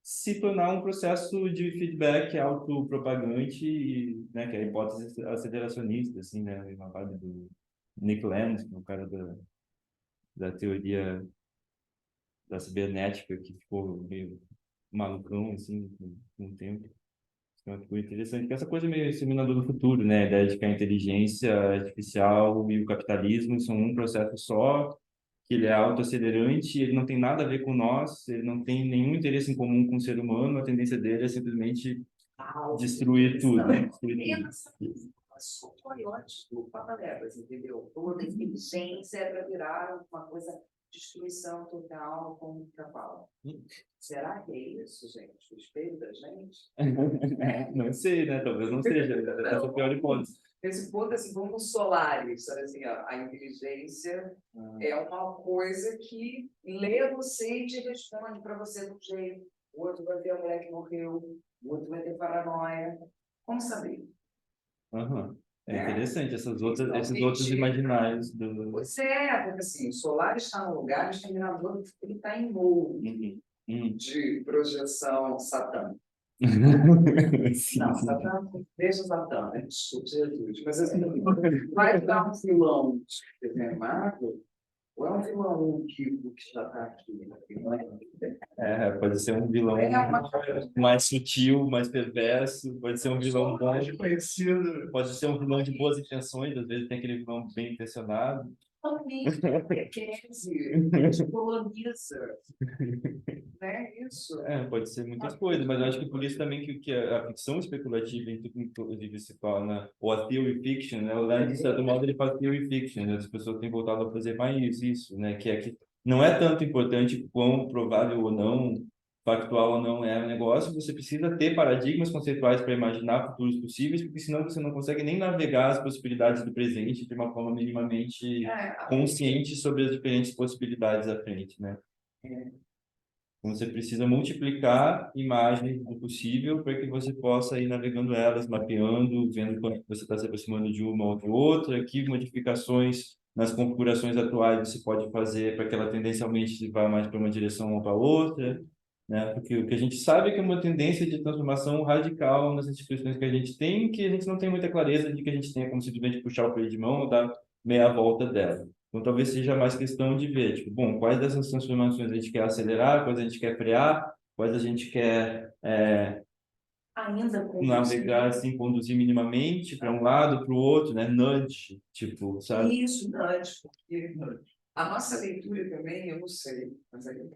se tornar um processo de feedback autopropagante, né, que é a hipótese aceleracionista, assim, né, uma vibe do Nick Land, que é o cara da teoria da cibernética, que ficou meio malucão, assim, com o tempo. É uma figura interessante, que essa coisa meio Exterminador do Futuro, né, a ideia de que a inteligência artificial e o capitalismo são um processo só, que ele é autoacelerante, ele não tem nada a ver com nós, ele não tem nenhum interesse em comum com o ser humano, a tendência dele é simplesmente destruir tudo. Só coiote do Papaléguas, entendeu? Toda inteligência é para virar uma coisa destruição total, como o cavalo. Será que é isso, gente? O espelho da gente? Não sei, né? Talvez não seja. Essa é a pior hipótese. Esse ponto, assim, vamos solares, sabe assim, ó, a inteligência é uma coisa que lê você e te responde para você de um jeito. O outro vai ver a mulher que morreu, o outro vai ter paranoia. Como saber? É interessante esses outros mentira. imaginários do... Pois é, porque assim, o solar está no lugar, o exterminador ele está em molde de projeção satânica. Sim, Não, sim. Satã, deixa Satã, né? Desculpa, Jesus. Mas assim, vai dar um vilão desenhado, ou é um vilão que já está aqui? Pode ser um vilão mais sutil, mais perverso, pode ser um vilão bom, pode ser um vilão de boas intenções, às vezes tem aquele vilão bem intencionado. Coloniza. Né? Isso. Pode ser muitas coisas, mas eu acho que por isso também que a ficção especulativa, inclusive, se torna, ou a theory fiction, né? O Land, de certo modo, ele faz theory fiction, né? As pessoas têm voltado a fazer mais isso, né? Que não é tanto importante quão provável ou não, factual ou não é o negócio, você precisa ter paradigmas conceituais para imaginar futuros possíveis, porque senão você não consegue nem navegar as possibilidades do presente de uma forma minimamente consciente sobre as diferentes possibilidades à frente, né? Então, você precisa multiplicar imagens do possível para que você possa ir navegando elas, mapeando, vendo quando você está se aproximando de uma ou de outra, que modificações nas configurações atuais você pode fazer para que ela tendencialmente vá mais para uma direção ou para outra, né? Porque o que a gente sabe é que é uma tendência de transformação radical nas instituições que a gente tem, que a gente não tem muita clareza de que a gente tenha como simplesmente puxar o freio de mão ou dar meia volta dela. Então, talvez seja mais questão de ver, tipo, bom, quais dessas transformações a gente quer acelerar, quais a gente quer frear, quais a gente quer ainda navegar, assim, conduzir minimamente para um lado, para o outro, né? Nudge, tipo, sabe? Isso, nudge, porque A nossa leitura também, eu não sei, mas aí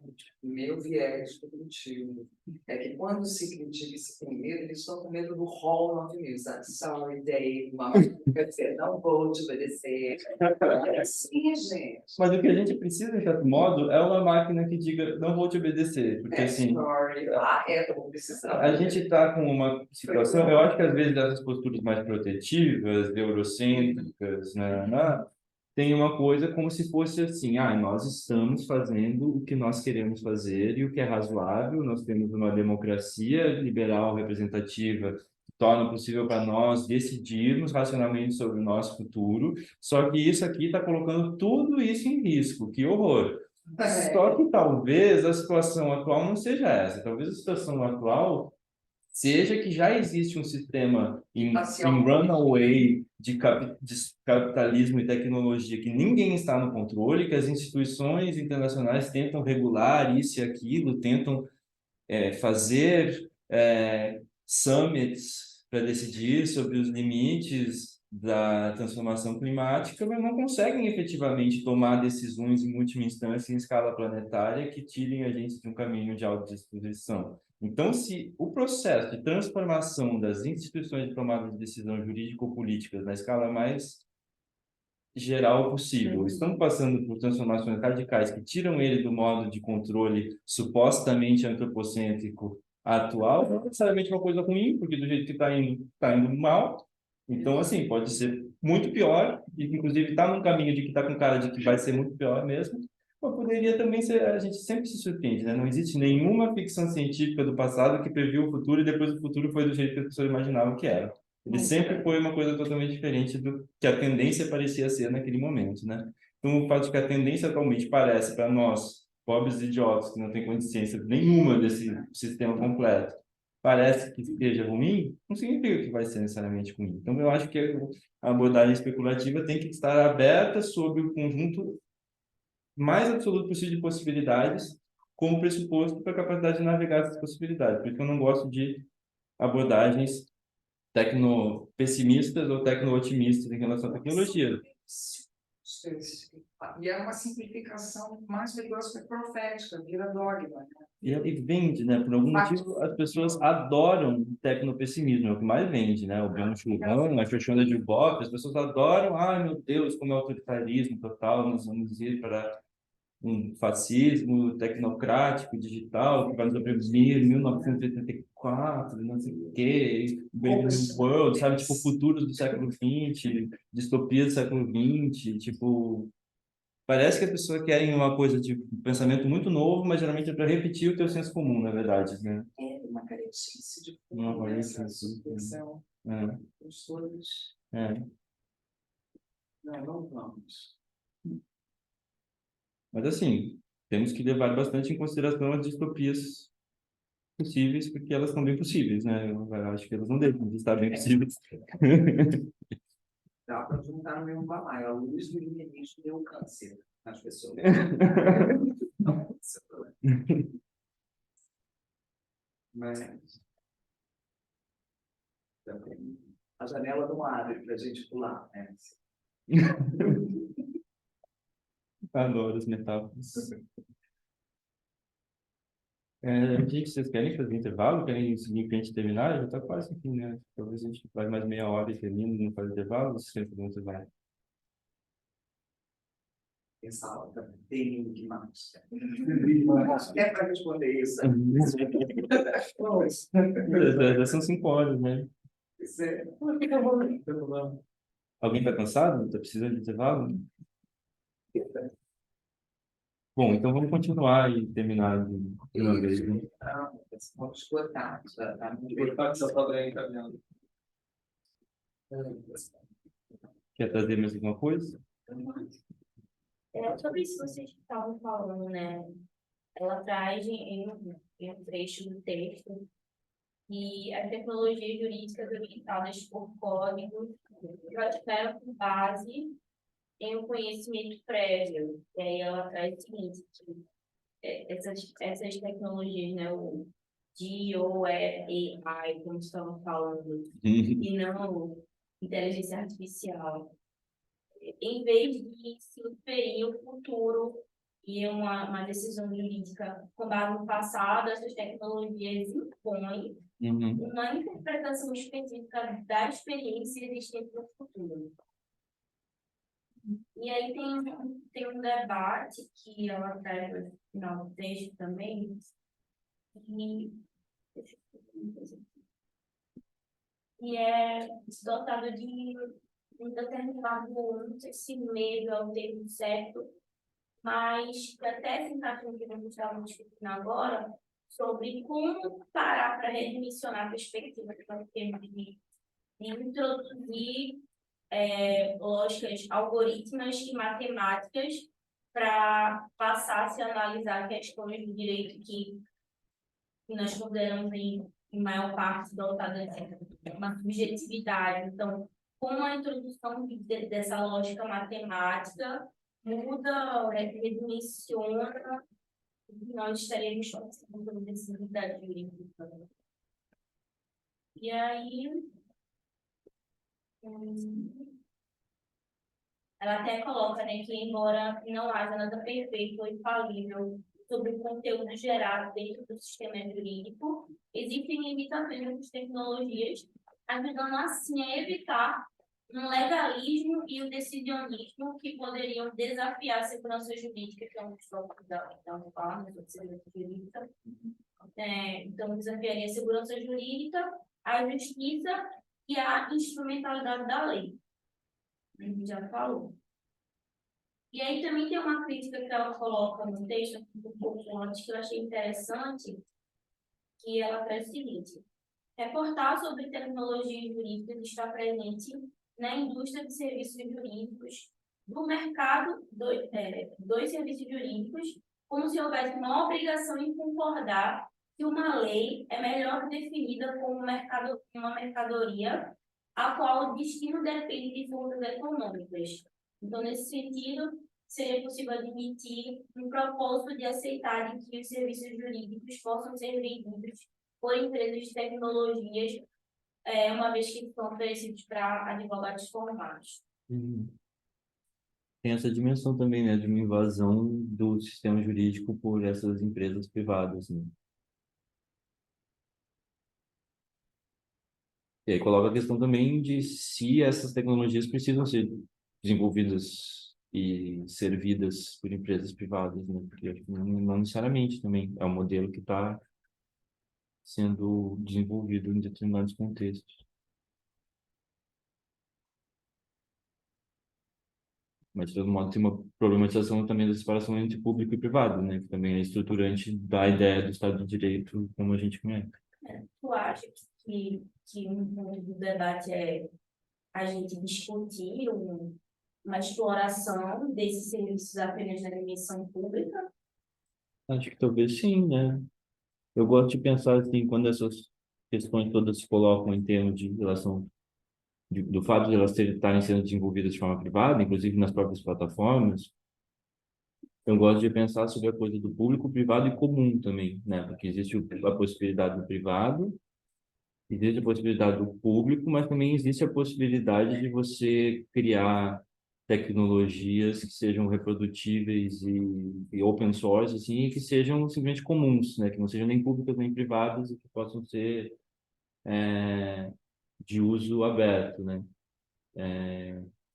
meu viés cognitivo é que quando se critica e se tem medo, eles estão com medo do Hall of Music. Sorry, Dave, mas quer dizer, não vou te obedecer. É assim, gente. Mas o que a gente precisa, de certo modo, é uma máquina que diga, não vou te obedecer. Porque, É assim, sorry, eu vou precisar. a gente está com uma situação, eu acho que às vezes essas posturas mais protetivas, eurocêntricas, né, tem uma coisa como se fosse assim, nós estamos fazendo o que nós queremos fazer e o que é razoável, nós temos uma democracia liberal representativa que torna possível para nós decidirmos racionalmente sobre o nosso futuro, só que isso aqui está colocando tudo isso em risco, que horror. Só que talvez a situação atual não seja essa, talvez a situação atual seja que já existe um sistema em runaway de capitalismo e tecnologia que ninguém está no controle, que as instituições internacionais tentam regular isso e aquilo, tentam fazer summits para decidir sobre os limites da transformação climática, mas não conseguem efetivamente tomar decisões em última instância em escala planetária que tirem a gente de um caminho de autodestruição. Então, se o processo de transformação das instituições de tomada de decisão jurídico-políticas na escala mais geral possível, estão passando por transformações radicais que tiram ele do modo de controle supostamente antropocêntrico atual, não é necessariamente uma coisa ruim, porque do jeito que está indo mal. Então, assim, pode ser muito pior, e inclusive está num caminho de que está com cara de que vai ser muito pior mesmo, mas poderia também ser, a gente sempre se surpreende, né? Não existe nenhuma ficção científica do passado que previu o futuro e depois o futuro foi do jeito que as pessoas imaginavam que era. Ele sempre foi uma coisa totalmente diferente do que a tendência parecia ser naquele momento, né? Então, o fato de que a tendência atualmente parece para nós, pobres idiotas que não têm consciência nenhuma desse sistema completo, parece que esteja ruim, não significa que vai ser necessariamente ruim. Então, eu acho que a abordagem especulativa tem que estar aberta sobre o conjunto mais absoluto possível de possibilidades, como pressuposto para a capacidade de navegar essas possibilidades. Por isso que eu não gosto de abordagens tecno-pessimistas ou tecno-otimistas em relação à tecnologia. E é uma simplificação mais perigosa que profética, vira dogma. Né? E vende, né? Por algum motivo, as pessoas adoram o tecno-pessimismo, é o que mais vende, né? O Byung-Chul Han, a Shoshana Zuboff, as pessoas adoram, meu Deus, como é autoritarismo total, nós vamos ir para um fascismo tecnocrático, digital, que vai nos oprimir 1984, não sei o quê, Brave New World, sabe? Tipo, futuros do século XX, distopia do século XX, tipo... Parece que a pessoa quer uma coisa de pensamento muito novo, mas geralmente é para repetir o teu senso comum, na verdade, né? É uma caretice de Uma essa caretice, suspensão. É. Os todos. Não vamos. Mas assim, temos que levar bastante em consideração as distopias possíveis, porque elas são bem possíveis, né? Eu acho que elas não devem de estar bem possíveis. Dá para juntar no mesmo balaio. A luz do iluminismo deu câncer nas pessoas. Não, isso é problema. Mas também a janela não abre para a gente pular, né? Adoro as metáforas. Gente, vocês querem fazer intervalo? Querem seguir para a gente terminar? Já está quase aqui, né? Talvez a gente faz mais meia hora e termine, não faz intervalo. Vocês querem fazer um intervalo? Essa aula também tem que mais. É para responder isso. Já são 5 horas, né? Alguém está cansado? Está precisando de intervalo? Bom, então vamos continuar e terminar de uma vez, né? Vamos esgotar. Quer trazer mais alguma coisa? Sobre isso que vocês estavam falando, né? Ela traz em um trecho do texto que as tecnologias jurídicas orientadas por códigos proliferam com base em um conhecimento prévio. E aí ela traz o seguinte, que essas tecnologias, né, o DOE/AI, como estamos falando, e não inteligência artificial, em vez de se inferir o futuro e uma decisão jurídica com base no passado, essas tecnologias impõem uma interpretação específica da experiência existente no futuro. E aí tem um debate que ela traz no final do texto também, que é dotado de um determinado, não sei se medo é o termo certo, mas que até se encaixa no que a gente estava discutindo agora, sobre como parar para redimensionar a perspectiva que nós temos de introduzir lógicas algorítmicas e matemáticas para passar a se analisar questões do direito que nós consideramos em maior parte dotada de uma subjetividade. Então, com a introdução dessa lógica matemática, muda, redimensiona o que nós estaremos pensando dessa unidade jurídica. E aí, ela até coloca, né, que embora não haja nada perfeito ou infalível sobre o conteúdo gerado dentro do sistema jurídico, existem limitações das tecnologias, ajudando assim a evitar um legalismo e o decisionismo que poderiam desafiar a segurança jurídica, que é um dos tópicos da fala, da segurança jurídica. Então, desafiaria a segurança jurídica, a justiça e a instrumentalidade da lei. A gente já falou. E aí também tem uma crítica que ela coloca no texto, um pouco antes, que eu achei interessante, que ela traz o seguinte: reportar sobre tecnologias jurídicas está presente na indústria de serviços jurídicos, do mercado dos serviços jurídicos, como se houvesse uma obrigação em concordar que uma lei é melhor definida como uma mercadoria a qual o destino depende de forças econômicas. Então, nesse sentido, seria possível admitir um propósito de aceitar que os serviços jurídicos possam ser vendidos por empresas de tecnologias, uma vez que são oferecidos para advogados formados. Tem essa dimensão também, né, de uma invasão do sistema jurídico por essas empresas privadas, né? E aí coloca a questão também de se essas tecnologias precisam ser desenvolvidas e servidas por empresas privadas, né? Porque acho que não necessariamente também é um modelo que está sendo desenvolvido em determinados contextos. Mas, de todo modo, tem uma problematização também da separação entre público e privado, né? Que também é estruturante da ideia do Estado de Direito como a gente conhece. Tu acha que um ponto do debate é a gente discutir uma exploração desses serviços apenas na dimensão pública? Acho que talvez sim, né? Eu gosto de pensar assim, quando essas questões todas se colocam em termos de relação do fato de elas estarem sendo desenvolvidas de forma privada, inclusive nas próprias plataformas, eu gosto de pensar sobre a coisa do público, privado e comum também, né? Porque existe a possibilidade do privado, existe a possibilidade do público, mas também existe a possibilidade de você criar tecnologias que sejam reprodutíveis e open source, assim, e que sejam simplesmente comuns, né? Que não sejam nem públicas nem privadas e que possam ser de uso aberto, né?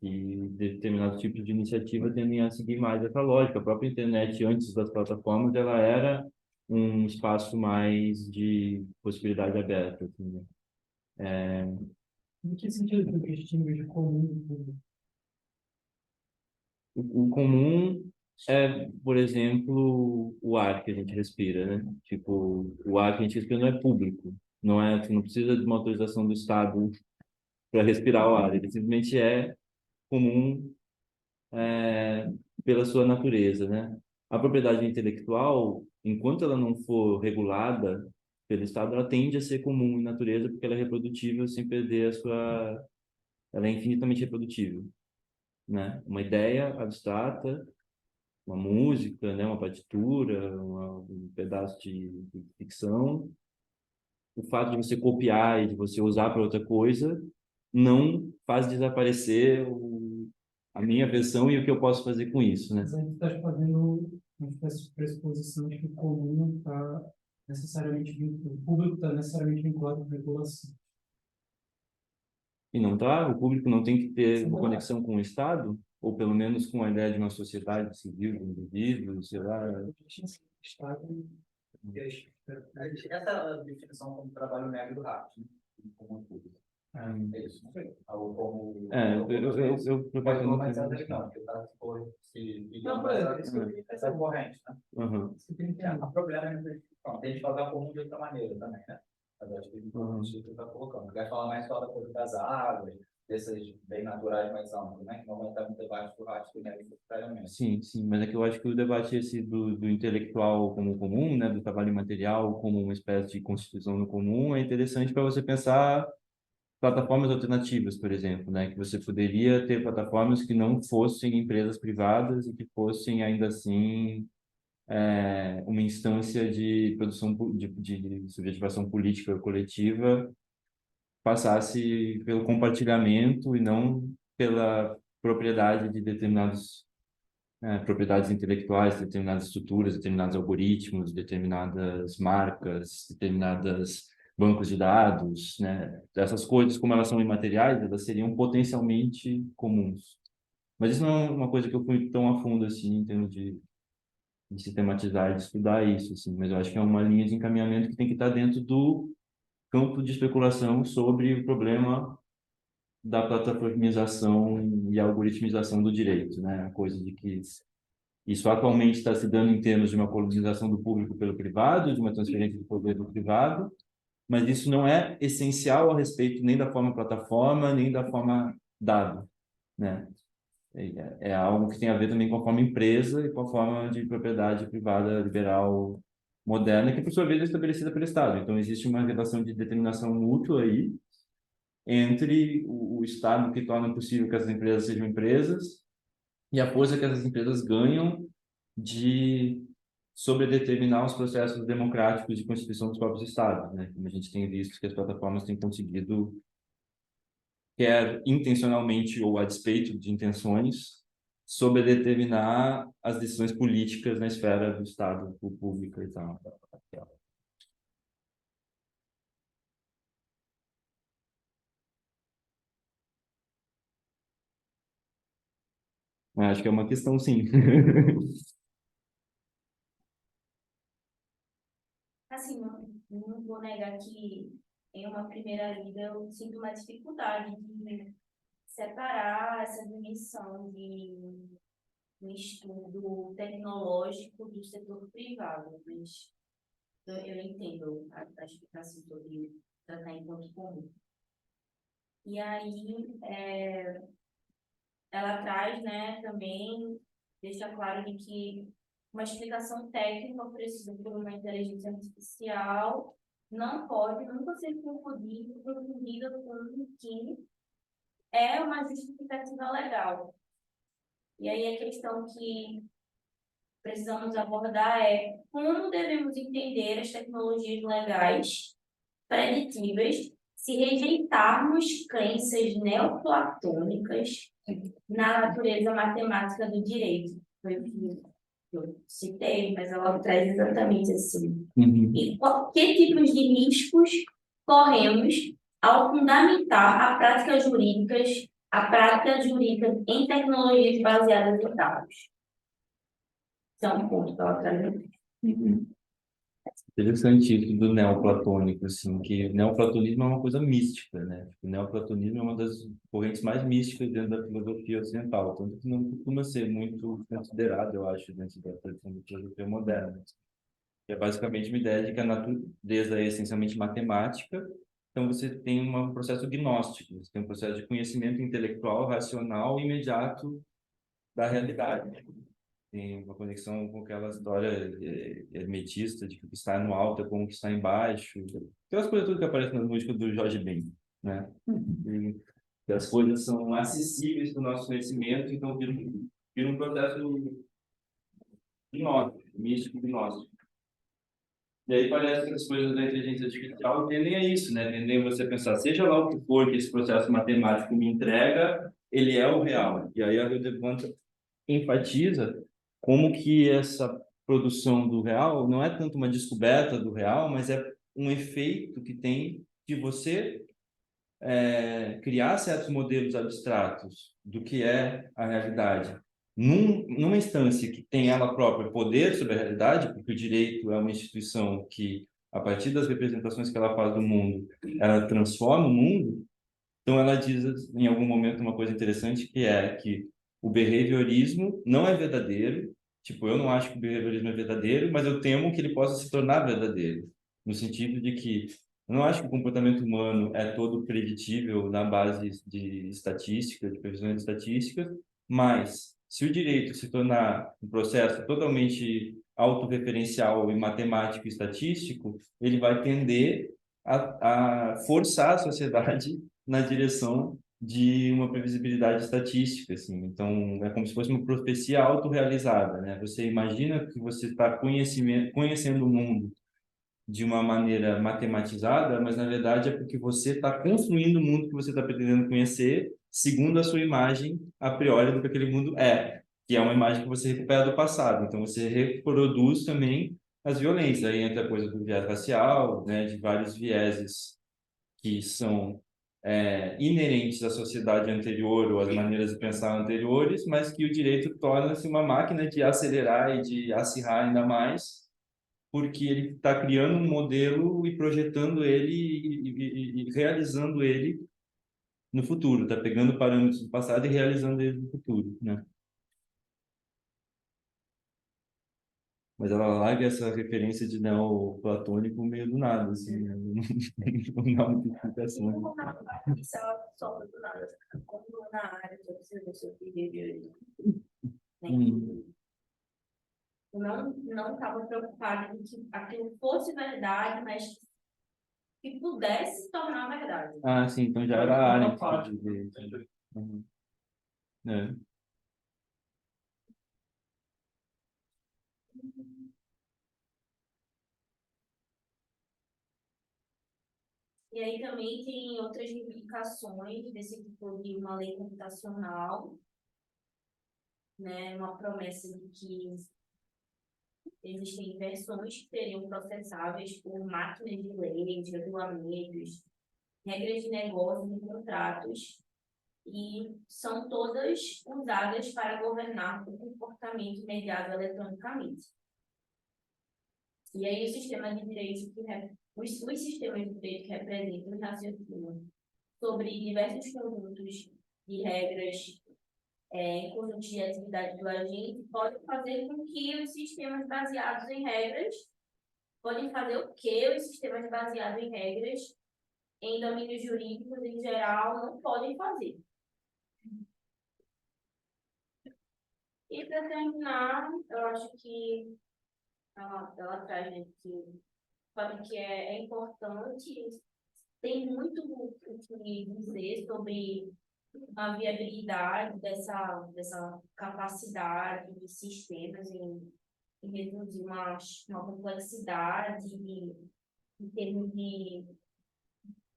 E determinados tipos de iniciativa tendem a seguir mais essa lógica. A própria internet, antes das plataformas, ela era um espaço mais de possibilidade aberta, assim, né? Em que sentido que distingue de comum? O comum é, por exemplo, o ar que a gente respira, né? Tipo, o ar que a gente respira não é público, não é, você não precisa de uma autorização do Estado para respirar o ar, ele simplesmente é comum pela sua natureza, né? A propriedade intelectual, enquanto ela não for regulada pelo Estado, ela tende a ser comum em natureza porque ela é reprodutível sem perder a sua... Ela é infinitamente reprodutível, né? Uma ideia abstrata, uma música, né? Uma partitura, um pedaço de ficção. O fato de você copiar e de você usar para outra coisa não faz desaparecer a minha versão e o que eu posso fazer com isso, né? Mas a gente está fazendo uma espécie de pressuposição de que o comum está necessariamente vinculado, o público está necessariamente vinculado com a regulação. E não tá, o público não tem que ter Sim, uma não. conexão com o Estado, ou pelo menos com a ideia de uma sociedade civil, de indivíduos, sei lá. Estado, Essa definição como trabalho médio do RAP, né? Como público. É isso, não sei. Ou como... Eu Pode não mais tenho- não, porque tá, se Não, essa é corrente, né? Aham. O problema é que tem que falar comum de outra maneira também, né? Mas acho que o Chico está colocando. Vai falar mais só da coisa das águas, desses bem naturais mais amplos, né? Que não vai estar no debate do rádio necessariamente. Sim, sim, mas é que eu acho que o debate esse do intelectual como comum, né, do trabalho imaterial como uma espécie de constituição no comum, é interessante para você pensar plataformas alternativas, por exemplo, né, que você poderia ter plataformas que não fossem empresas privadas e que fossem ainda assim uma instância de produção de subjetivação política coletiva passasse pelo compartilhamento e não pela propriedade de determinados propriedades intelectuais, determinadas estruturas, determinados algoritmos, determinadas marcas, determinadas bancos de dados, né? Essas coisas, como elas são imateriais, elas seriam potencialmente comuns. Mas isso não é uma coisa que eu fui tão a fundo assim, em termos de sistematizar e de estudar isso, assim. Mas eu acho que é uma linha de encaminhamento que tem que estar dentro do campo de especulação sobre o problema da plataformização e algoritmização do direito, né? A coisa de que isso atualmente está se dando em termos de uma colonização do público pelo privado, de uma transferência de poder do privado, mas isso não é essencial a respeito nem da forma plataforma, nem da forma dado, né? É algo que tem a ver também com a forma empresa e com a forma de propriedade privada liberal moderna, que por sua vez é estabelecida pelo Estado. Então existe uma relação de determinação mútua aí entre o Estado que torna possível que essas empresas sejam empresas e a força que essas empresas ganham de sobredeterminar os processos democráticos de constituição dos próprios estados, né? Como a gente tem visto que as plataformas têm conseguido, quer intencionalmente ou a despeito de intenções, sobredeterminar as decisões políticas na esfera do Estado pública e tal. Acho que é uma questão, sim. Assim, não vou negar que em uma primeira lida eu sinto uma dificuldade de separar essa dimensão de um estudo tecnológico do setor privado, mas eu entendo a explicação sobre tratar em ponto comum. E aí, ela traz, né, também, deixa claro de que uma explicação técnica oferecida por uma inteligência artificial não pode nunca ser confundida com o que é uma justificativa legal. E aí a questão que precisamos abordar é como devemos entender as tecnologias legais preditivas se rejeitarmos crenças neoplatônicas na natureza matemática do direito. Foi o que eu citei, mas ela traz exatamente assim. E que tipos de riscos corremos ao fundamentar a prática jurídica em tecnologias baseadas em dados? Esse é um ponto que ela traz aqui. Interessante isso do neoplatônico, assim, que neoplatonismo é uma coisa mística, né? O neoplatonismo é uma das correntes mais místicas dentro da filosofia ocidental, tanto que não costuma ser muito considerado, eu acho, dentro da tradição da filosofia moderna. Que é basicamente uma ideia de que a natureza é essencialmente matemática, então você tem um processo gnóstico, você tem um processo de conhecimento intelectual, racional, imediato da realidade. Tem uma conexão com aquela história hermetista de que o que está no alto é como o que está embaixo. Aquelas coisas tudo que aparecem nas músicas do Jorge Ben, né? E que as coisas são acessíveis para o nosso conhecimento, então vira um processo gnóstico, místico gnóstico. E aí parece que as coisas da inteligência artificial tendem a isso, né? Tendem a você pensar, seja lá o que for que esse processo matemático me entrega, ele é o real. E aí a Hildebrand enfatiza como que essa produção do real não é tanto uma descoberta do real, mas é um efeito que tem de você criar certos modelos abstratos do que é a realidade. Numa instância que tem ela própria poder sobre a realidade, porque o direito é uma instituição que, a partir das representações que ela faz do mundo, ela transforma o mundo. Então, ela diz em algum momento uma coisa interessante, que é que o behaviorismo não é verdadeiro. Tipo, eu não acho que o behaviorismo é verdadeiro, mas eu temo que ele possa se tornar verdadeiro. No sentido de que eu não acho que o comportamento humano é todo preditível na base de estatística, de previsões estatísticas, mas se o direito se tornar um processo totalmente autorreferencial e matemático e estatístico, ele vai tender a forçar a sociedade na direção de uma previsibilidade estatística, assim. Então, é como se fosse uma profecia autorrealizada, né? Você imagina que você está conhecendo o mundo de uma maneira matematizada, mas na verdade é porque você está construindo o mundo que você está pretendendo conhecer, segundo a sua imagem a priori do que aquele mundo é, que é uma imagem que você recupera do passado. Então você reproduz também as violências. Aí entra a coisa do viés racial, né, de vários vieses que são inerentes à sociedade anterior ou às maneiras de pensar anteriores, mas que o direito torna-se uma máquina de acelerar e de acirrar ainda mais, porque ele está criando um modelo e projetando ele e realizando ele no futuro, está pegando parâmetros do passado e realizando ele no futuro, né? Mas ela larga essa referência de neoplatônico meio do nada, assim, né? Não dá muita explicação. Isso é só do nada, como na área de observação de behaviorismo. Não estava preocupada em que aquilo fosse verdade, mas que pudesse se tornar verdade. Ah, sim, então já era a área que é. E aí também tem outras implicações desse tipo de uma lei computacional, né, uma promessa de que existem versões que seriam processáveis por máquinas de leis, regulamentos, regras de negócio e contratos, e são todas usadas para governar o comportamento mediado eletronicamente. E aí o sistema de direito os sistemas de direito que representam o raciocínio sobre diversos conjuntos de regras em conjunto de atividade do agente podem fazer com que os sistemas baseados em regras podem fazer o que os sistemas baseados em regras em domínios jurídicos em geral não podem fazer. E para terminar, eu acho que ela traz, né, que é importante, tem muito o que dizer sobre a viabilidade dessa capacidade de sistemas em reduzir uma complexidade em termos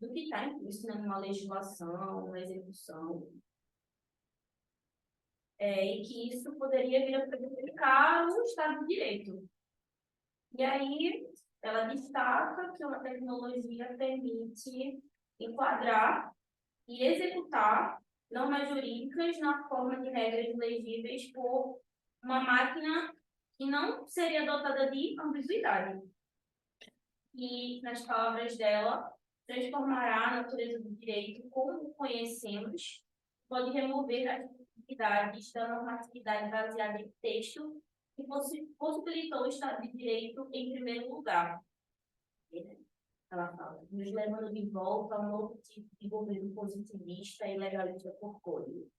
do que está implícito, né, numa legislação, numa execução. E que isso poderia vir a prejudicar o Estado de Direito. E aí, ela destaca que uma tecnologia permite enquadrar e executar normas jurídicas na forma de regras legíveis por uma máquina que não seria dotada de ambiguidade. E, nas palavras dela, transformará a natureza do direito como o conhecemos, pode remover as possibilidades da normatividade baseada em texto que possibilitou o Estado de Direito em primeiro lugar. Ela fala, nos levando de volta a um novo tipo de governo positivista e legalista por código.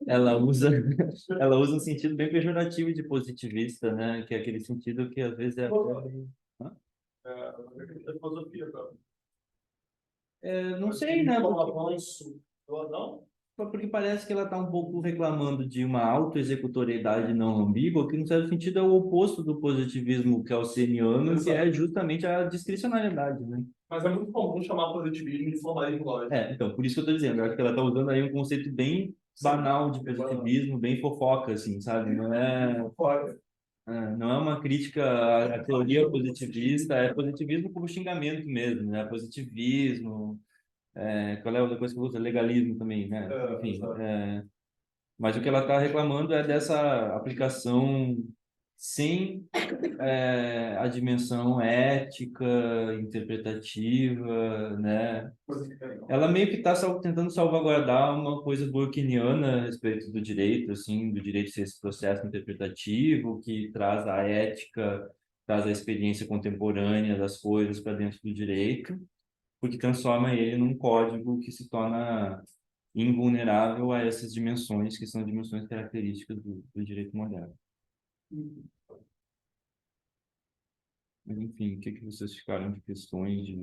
Ela usa um sentido bem pejorativo de positivista, né? Que é aquele sentido que às vezes é filosofia, não sei, né? avanço do Adão. Porque parece que ela está um pouco reclamando de uma autoexecutoriedade não ambígua, que, no certo sentido, é o oposto do positivismo kelseniano, que é justamente a discricionariedade, né? Mas é muito comum chamar positivismo de formalismo lógico. Então, por isso que eu tô dizendo, eu acho que ela tá usando aí um conceito bem banal de positivismo, bem fofoca, assim, sabe? Fora. Não é uma crítica à teoria positivista, é positivismo como xingamento mesmo, né? Positivismo, qual é a outra coisa que eu uso? Legalismo também, né? Enfim, Exato. mas o que ela está reclamando é dessa aplicação sem a dimensão ética, interpretativa, né? Ela meio que está tentando salvaguardar uma coisa burkeaniana a respeito do direito, assim, do direito ser esse processo interpretativo que traz a ética, traz a experiência contemporânea das coisas para dentro do direito, porque transforma ele num código que se torna invulnerável a essas dimensões que são dimensões características do direito moderno. Mas, enfim, o que vocês ficaram de questões de